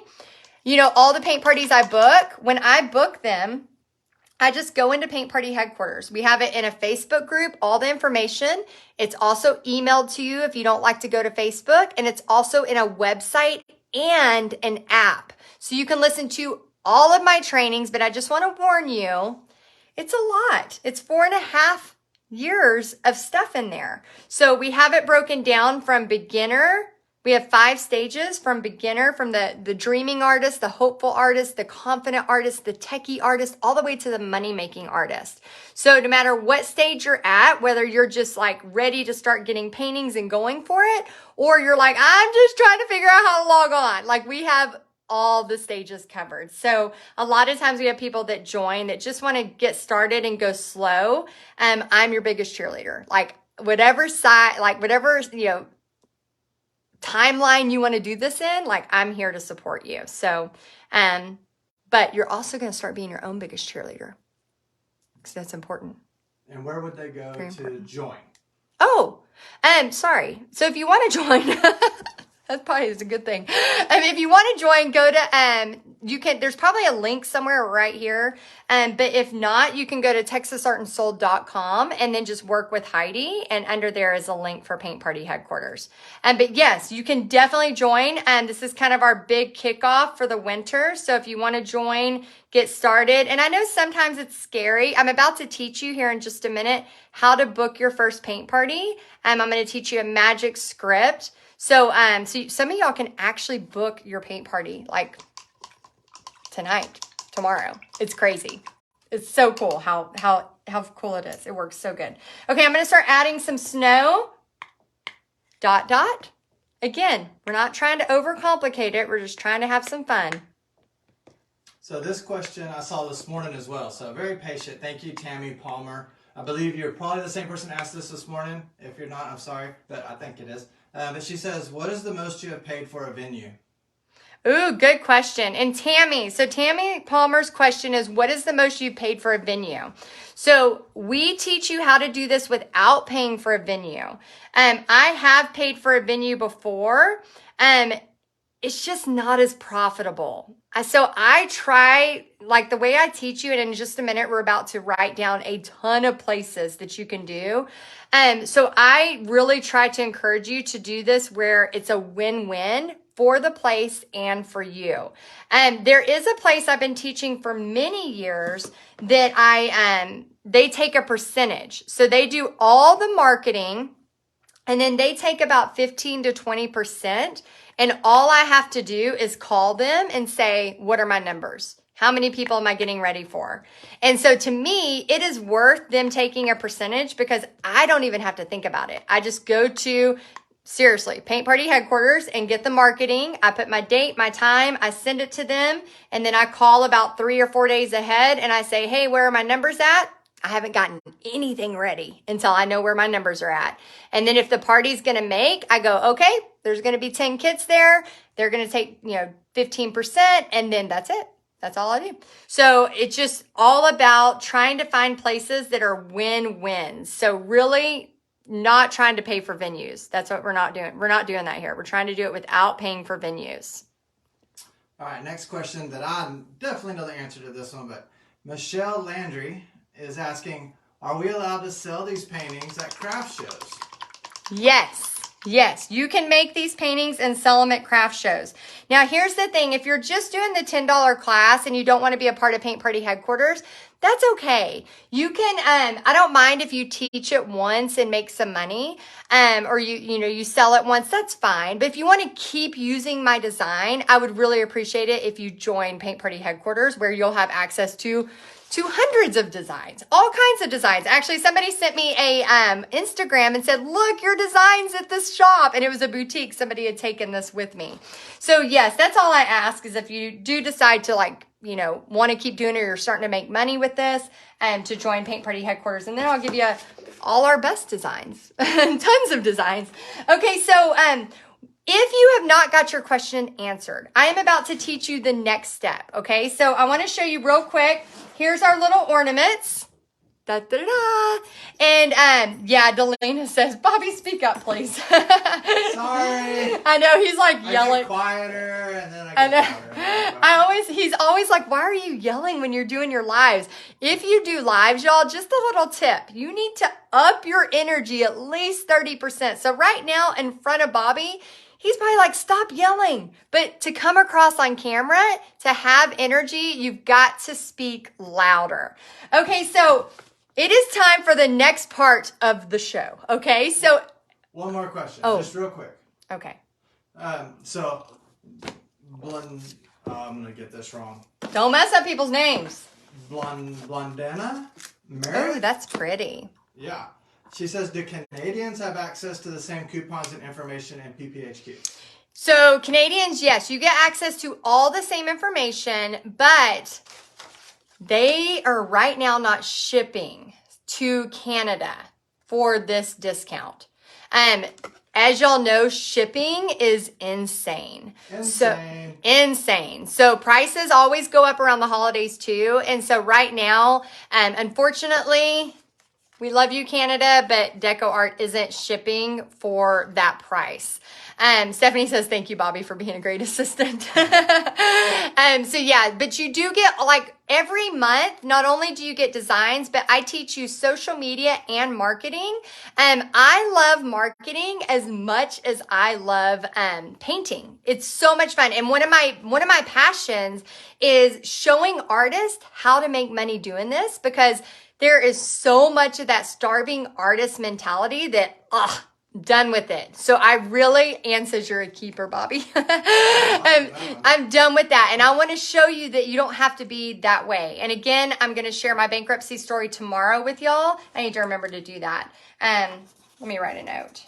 all the paint parties I book, when I book them, I just go into Paint Party headquarters. We have it in a Facebook group, all the information. It's also emailed to you if you don't like to go to Facebook, and it's also in a website and an app. So you can listen to all of my trainings, but I just want to warn you, it's a lot. It's 4.5 years of stuff in there. So we have it broken down from beginner. We have 5 stages from beginner, from the dreaming artist, the hopeful artist, the confident artist, the techie artist, all the way to the money-making artist. So no matter what stage you're at, whether you're just like ready to start getting paintings and going for it, or you're like, I'm just trying to figure out how to log on. Like we have all the stages covered. So a lot of times we have people that join that just want to get started and go slow. I'm your biggest cheerleader. Like whatever timeline you want to do this in, like I'm here to support you. So, but you're also going to start being your own biggest cheerleader because that's important. And where would they go to join? Oh, sorry. So if you want to join, that probably is a good thing. If you want to join, go to, there's probably a link somewhere right here. But if not, you can go to texasartandsold.com and then just work with Heidi. And under there is a link for Paint Party headquarters. But yes, you can definitely join. This is kind of our big kickoff for the winter. So if you want to join, get started. And I know sometimes it's scary. I'm about to teach you here in just a minute how to book your first paint party. I'm going to teach you a magic script. So some of y'all can actually book your paint party like tonight, tomorrow. It's crazy. It's so cool how cool it is. It works so good. Okay, I'm going to start adding some snow. ... Again, we're not trying to overcomplicate it. We're just trying to have some fun. So this question I saw this morning as well. So very patient. Thank you, Tammy Palmer. I believe you're probably the same person who asked this morning. If you're not, I'm sorry, but I think it is. But she says, what is the most you have paid for a venue? Ooh, good question. And Tammy Palmer's question is, what is the most you've paid for a venue? So we teach you how to do this without paying for a venue. I have paid for a venue before. It's just not as profitable. So I try, like the way I teach you, and in just a minute, we're about to write down a ton of places that you can do. So I really try to encourage you to do this where it's a win-win for the place and for you. There is a place I've been teaching for many years that they take a percentage. So they do all the marketing and then they take about 15 to 20%. And all I have to do is call them and say, what are my numbers? How many people am I getting ready for? And so to me, it is worth them taking a percentage because I don't even have to think about it. I just go to, seriously, Paint Party headquarters and get the marketing. I put my date, my time, I send it to them. And then I call about 3 or 4 days ahead and I say, hey, where are my numbers at? I haven't gotten anything ready until I know where my numbers are at. And then if the party's going to make, I go, okay, there's going to be 10 kids there. They're going to take, 15%. And then that's it. That's all I do. So it's just all about trying to find places that are win-wins. So really not trying to pay for venues. That's what we're not doing. We're not doing that here. We're trying to do it without paying for venues. All right, next question that I definitely know the answer to this one, but Michelle Landry is asking, are we allowed to sell these paintings at craft shows? Yes. Yes, you can make these paintings and sell them at craft shows. Now, here's the thing. If you're just doing the $10 class and you don't want to be a part of Paint Party headquarters, that's okay. You can, I don't mind if you teach it once and make some money, or you sell it once, that's fine. But if you want to keep using my design, I would really appreciate it if you join Paint Party headquarters, where you'll have access to hundreds of designs, all kinds of designs. Actually, somebody sent me a Instagram and said, look, your designs at this shop. And it was a boutique. Somebody had taken this with me. So yes, that's all I ask, is if you do decide to want to keep doing it, or you're starting to make money with this, to join Paint Party headquarters. And then I'll give you all our best designs, tons of designs. Okay. So, if you have not got your question answered, I am about to teach you the next step. Okay. So I want to show you real quick. Here's our little ornaments. Da, da, da. And yeah, Delena says, Bobby, speak up, please. Sorry. I know, he's like yelling. I get quieter and then I get louder. He's always like, why are you yelling when you're doing your lives? If you do lives, y'all, just a little tip. You need to up your energy at least 30%. So right now in front of Bobby, he's probably like, stop yelling. But to come across on camera, to have energy, you've got to speak louder. Okay, so it is time for the next part of the show. Okay, so. One more question, just real quick. Okay. So, I'm going to get this wrong. Don't mess up people's names. Blondana? Oh, that's pretty. Yeah. She says, do Canadians have access to the same coupons and information in PPHQ? So Canadians, yes, you get access to all the same information, but they are right now not shipping to Canada for this discount. As y'all know, shipping is insane. Insane. So prices always go up around the holidays too. And so right now, unfortunately, we love you, Canada, but Deco Art isn't shipping for that price. Stephanie says, thank you, Bobby, for being a great assistant. So yeah, but you do get, like, every month, not only do you get designs, but I teach you social media and marketing. I love marketing as much as I love painting. It's so much fun. And one of my passions is showing artists how to make money doing this, because there is so much of that starving artist mentality that, done with it. So I really, Ann says you're a keeper, Bobby. I'm done with that. And I want to show you that you don't have to be that way. And again, I'm going to share my bankruptcy story tomorrow with y'all. I need to remember to do that. Let me write a note.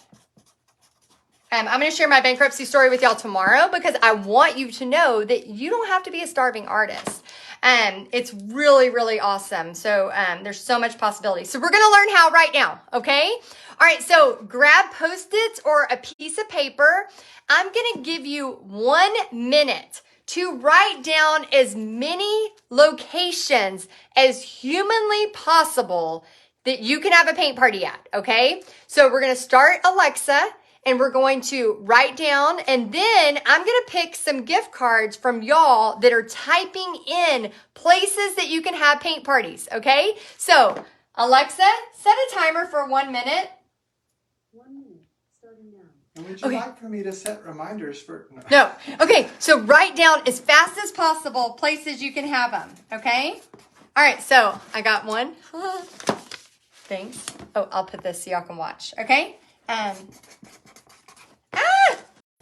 I'm going to share my bankruptcy story with y'all tomorrow, because I want you to know that you don't have to be a starving artist. It's really, really awesome. So there's so much possibility. So we're going to learn how right now, okay? All right, so grab Post-its or a piece of paper. I'm going to give you 1 minute to write down as many locations as humanly possible that you can have a paint party at, okay? So we're going to start Alexa, and we're going to write down, and then I'm going to pick some gift cards from y'all that are typing in places that you can have paint parties, okay? So, Alexa, set a timer for 1 minute. 1 minute, starting now. And would you like for me to set reminders for... No. Okay, so write down as fast as possible places you can have them, okay? All right, so I got one. Thanks. Oh, I'll put this so y'all can watch, okay?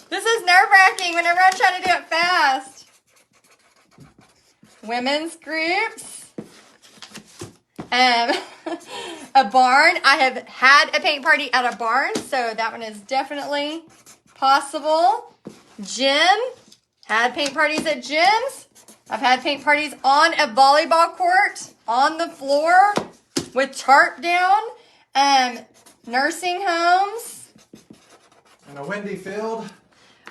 This is nerve-wracking whenever I'm trying to do it fast. Women's groups. A barn. I have had a paint party at a barn, so that one is definitely possible. Gym. Had paint parties at gyms. I've had paint parties on a volleyball court, on the floor, with tarp down. Nursing homes. And a windy field.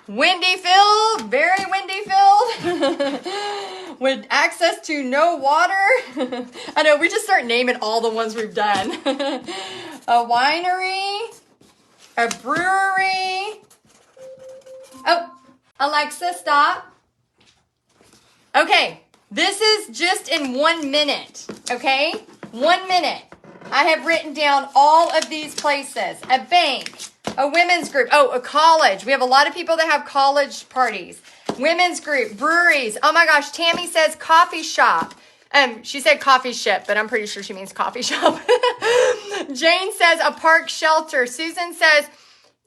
windy filled, very windy filled, with access to no water. I know, we just start naming all the ones we've done. A winery, a brewery. Oh, Alexa, stop. Okay, this is just in 1 minute, okay? 1 minute. I have written down all of these places. A bank, a women's group. Oh, a college. We have a lot of people that have college parties. Women's group, breweries. Oh my gosh, Tammy says coffee shop. She said coffee ship, but I'm pretty sure she means coffee shop. Jane says a park shelter. Susan says,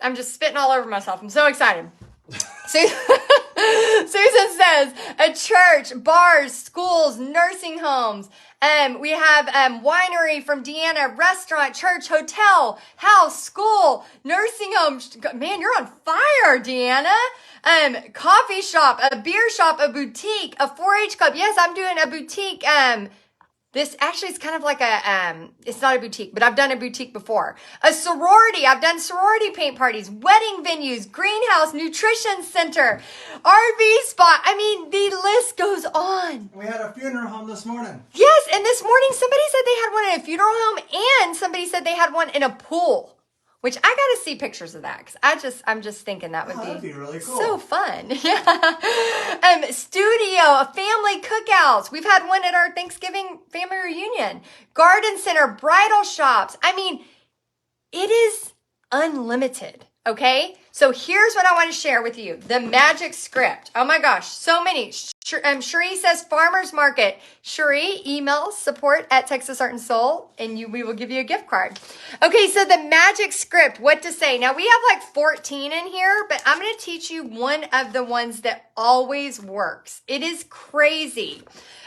I'm just spitting all over myself. I'm so excited. Susan says a church, bars, schools, nursing homes. We have winery from Deanna, restaurant, church, hotel, house, school, nursing home. Man, you're on fire, Deanna. Coffee shop, a beer shop, a boutique, a 4-H club. Yes, I'm doing a boutique. This actually is kind of like a, it's not a boutique, but I've done a boutique before. A sorority. I've done sorority paint parties, wedding venues, greenhouse, nutrition center, RV spot. I mean, the list goes on. We had a funeral home this morning. Yes, and this morning somebody said they had one in a funeral home and somebody said they had one in a pool. Which I got to see pictures of that because I'm just thinking that would that'd be really cool. So fun. Yeah. Studio, a family cookouts. We've had one at our Thanksgiving family reunion. Garden center, bridal shops. I mean, it is unlimited. Okay. So here's what I want to share with you. The magic script. Oh my gosh. So many. Cherie says farmer's market. Cherie, email support@Texas Art and Soul and we will give you a gift card. Okay. So the magic script, what to say. Now we have like 14 in here, but I'm going to teach you one of the ones that always works. It is crazy.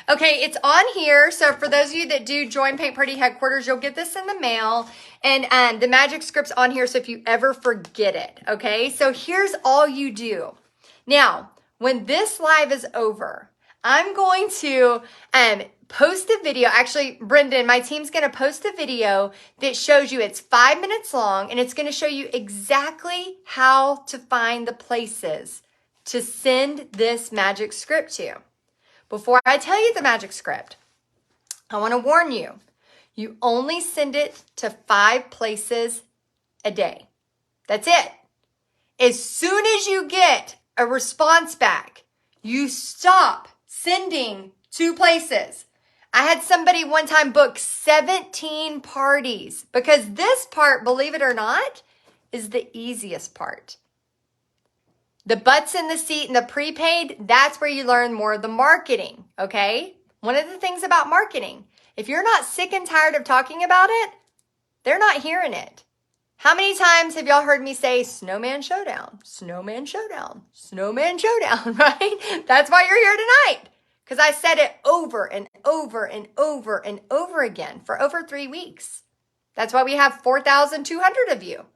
Okay, it's on here. So for those of you that do join Paint Party Headquarters, you'll get this in the mail. And the magic script's on here, so if you ever forget it, okay? So here's all you do. Now, when this live is over, I'm going to post a video. Actually, Brendan, my team's going to post a video that shows you it's 5 minutes long, and it's going to show you exactly how to find the places to send this magic script to. Before I tell you the magic script, I want to warn you, you only send it to 5 places a day. That's it. As soon as you get a response back, you stop sending 2 places. I had somebody one time book 17 parties because this part, believe it or not, is the easiest part. The butts in the seat and the prepaid, that's where you learn more of the marketing, okay? One of the things about marketing, if you're not sick and tired of talking about it, they're not hearing it. How many times have y'all heard me say Snowman Showdown, Snowman Showdown, Snowman Showdown, right? That's why you're here tonight, because I said it over and over and over and over again for over 3 weeks. That's why we have 4,200 of you.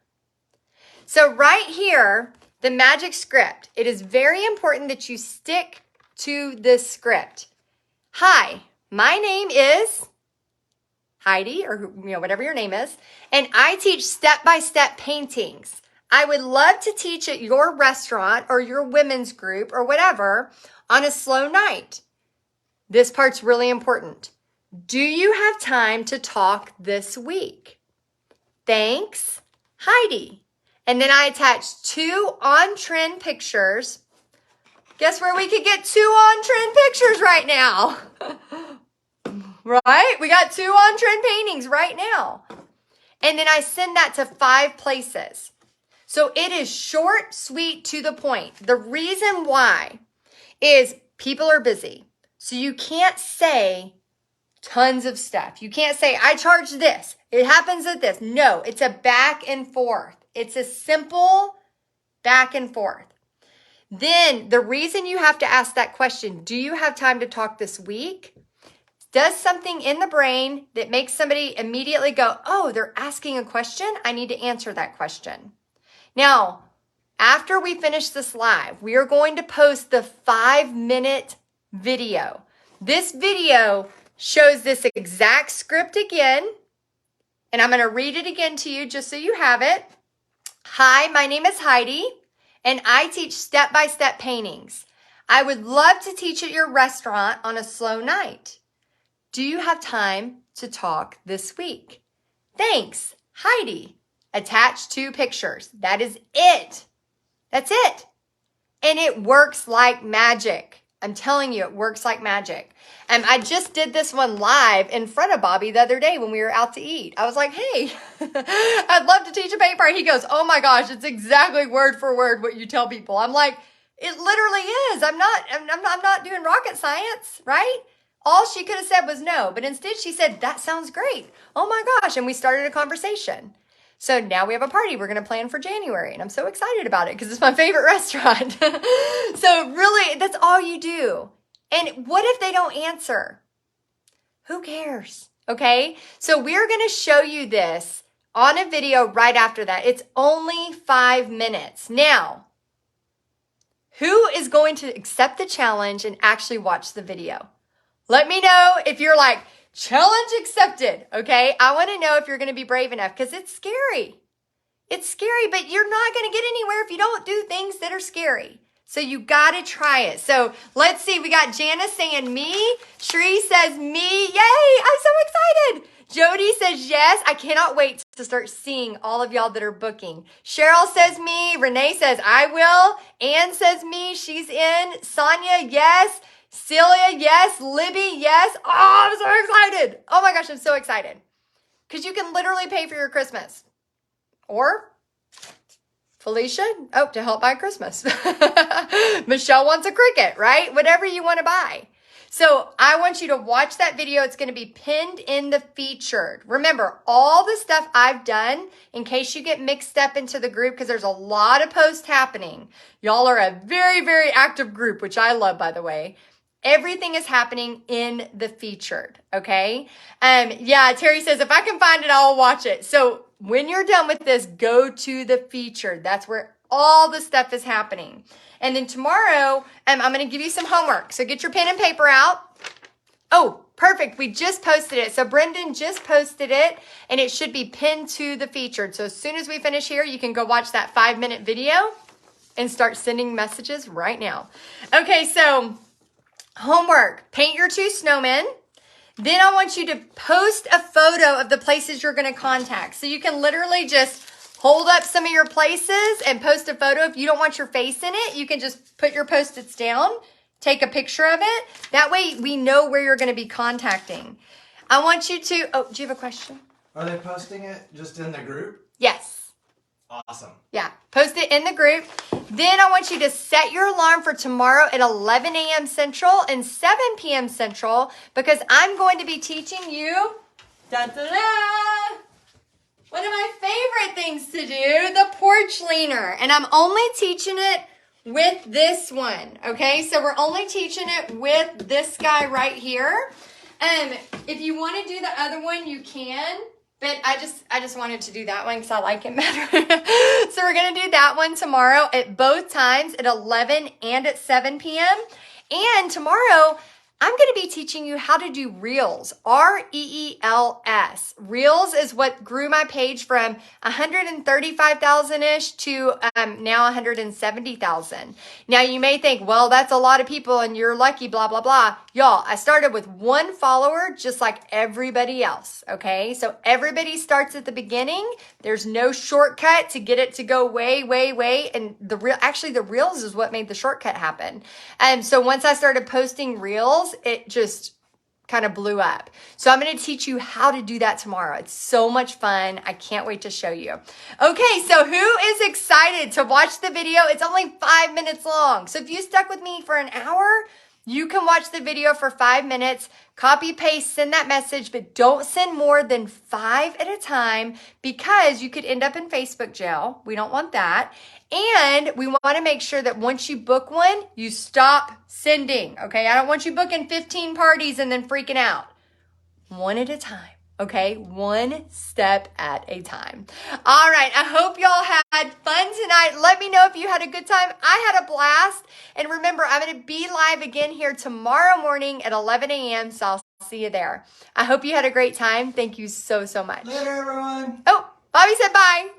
So right here, the magic script. It is very important that you stick to this script. Hi, my name is Heidi, or whatever your name is, and I teach step-by-step paintings. I would love to teach at your restaurant or your women's group or whatever on a slow night. This part's really important. Do you have time to talk this week? Thanks, Heidi. And then I attached 2 on-trend pictures. Guess where we could get 2 on-trend pictures right now? Right? We got 2 on-trend paintings right now. And then I send that to 5 places. So it is short, sweet, to the point. The reason why is people are busy. So you can't say tons of stuff. You can't say, I charge this. It happens at this. No, it's a back and forth. It's a simple back and forth. Then the reason you have to ask that question, do you have time to talk this week? Does something in the brain that makes somebody immediately go, oh, they're asking a question? I need to answer that question. Now, after we finish this live, we are going to post the 5-minute video. This video shows this exact script again, and I'm going to read it again to you just so you have it. Hi, my name is Heidi, and I teach step-by-step paintings. I would love to teach at your restaurant on a slow night. Do you have time to talk this week? Thanks, Heidi. Attach 2 pictures. That is it. That's it. And it works like magic. I'm telling you, it works like magic. I just did this one live in front of Bobby the other day when we were out to eat. I was like, hey, I'd love to teach a paper. He goes, oh my gosh, it's exactly word for word what you tell people. I'm like, it literally is. I'm not doing rocket science, right? All she could have said was no, but instead she said, that sounds great. Oh my gosh. And we started a conversation. So now we have a party we're going to plan for January, and I'm so excited about it because it's my favorite restaurant. So really, that's all you do. And what if they don't answer? Who cares? Okay? So we're going to show you this on a video right after that. It's only 5 minutes. Now, who is going to accept the challenge and actually watch the video? Let me know if you're like, challenge accepted, okay? I want to know if you're going to be brave enough because it's scary. It's scary, but you're not going to get anywhere if you don't do things that are scary. So you got to try it. So let's see. We got Janice saying me. Shree says me. Yay, I'm so excited. Jody says yes. I cannot wait to start seeing all of y'all that are booking. Cheryl says me. Renee says I will. Ann says me. She's in. Sonia, yes. Celia, yes. Libby, yes. Oh, I'm so excited. Oh my gosh, I'm so excited. Because you can literally pay for your Christmas. Or Felicia, to help buy Christmas. Michelle wants a Cricut, right? Whatever you want to buy. So I want you to watch that video. It's going to be pinned in the featured. Remember, all the stuff I've done, in case you get mixed up into the group, because there's a lot of posts happening. Y'all are a very, very active group, which I love, by the way. Everything is happening in the featured, okay? Yeah, Terry says, if I can find it, I'll watch it. So when you're done with this, go to the featured. That's where all the stuff is happening. And then tomorrow, I'm going to give you some homework. So get your pen and paper out. Oh, perfect. We just posted it. So Brendan just posted it, and it should be pinned to the featured. So as soon as we finish here, you can go watch that 5-minute video and start sending messages right now. Okay, so homework, paint your 2 snowmen. Then I want you to post a photo of the places you're going to contact. So you can literally just hold up some of your places and post a photo. If you don't want your face in it, you can just put your Post-its down, take a picture of it. That way we know where you're going to be contacting. I want you to, do you have a question? Are they posting it just in the group? Yes. Awesome. Yeah, post it in the group. Then I want you to set your alarm for tomorrow at 11 a.m. Central and 7 p.m. Central because I'm going to be teaching you da-da-da, one of my favorite things to do, the porch leaner. And I'm only teaching it with this one, okay? So we're only teaching it with this guy right here. If you want to do the other one, you can. But I just wanted to do that one because I like it better. So we're going to do that one tomorrow at both times at 11 and at 7 p.m. And tomorrow, I'm going to be teaching you how to do Reels, R-E-E-L-S. Reels is what grew my page from 135,000-ish to now 170,000. Now, you may think, well, that's a lot of people and you're lucky, blah, blah, blah. Y'all, I started with 1 follower just like everybody else, okay? So everybody starts at the beginning. There's no shortcut to get it to go way, way, way. And the Reels is what made the shortcut happen. And so once I started posting Reels, it just kind of blew up. So I'm going to teach you how to do that tomorrow. It's so much fun. I can't wait to show you. Okay, so who is excited to watch the video? It's only 5 minutes long. So if you stuck with me for an hour, you can watch the video for 5 minutes, copy, paste, send that message, but don't send more than 5 at a time because you could end up in Facebook jail. We don't want that. And we want to make sure that once you book one, you stop sending, okay? I don't want you booking 15 parties and then freaking out. One at a time. Okay, one step at a time. All right, I hope y'all had fun tonight. Let me know if you had a good time. I had a blast. And remember, I'm going to be live again here tomorrow morning at 11 a.m., so I'll see you there. I hope you had a great time. Thank you so, so much. Later, everyone. Oh, Bobby said bye.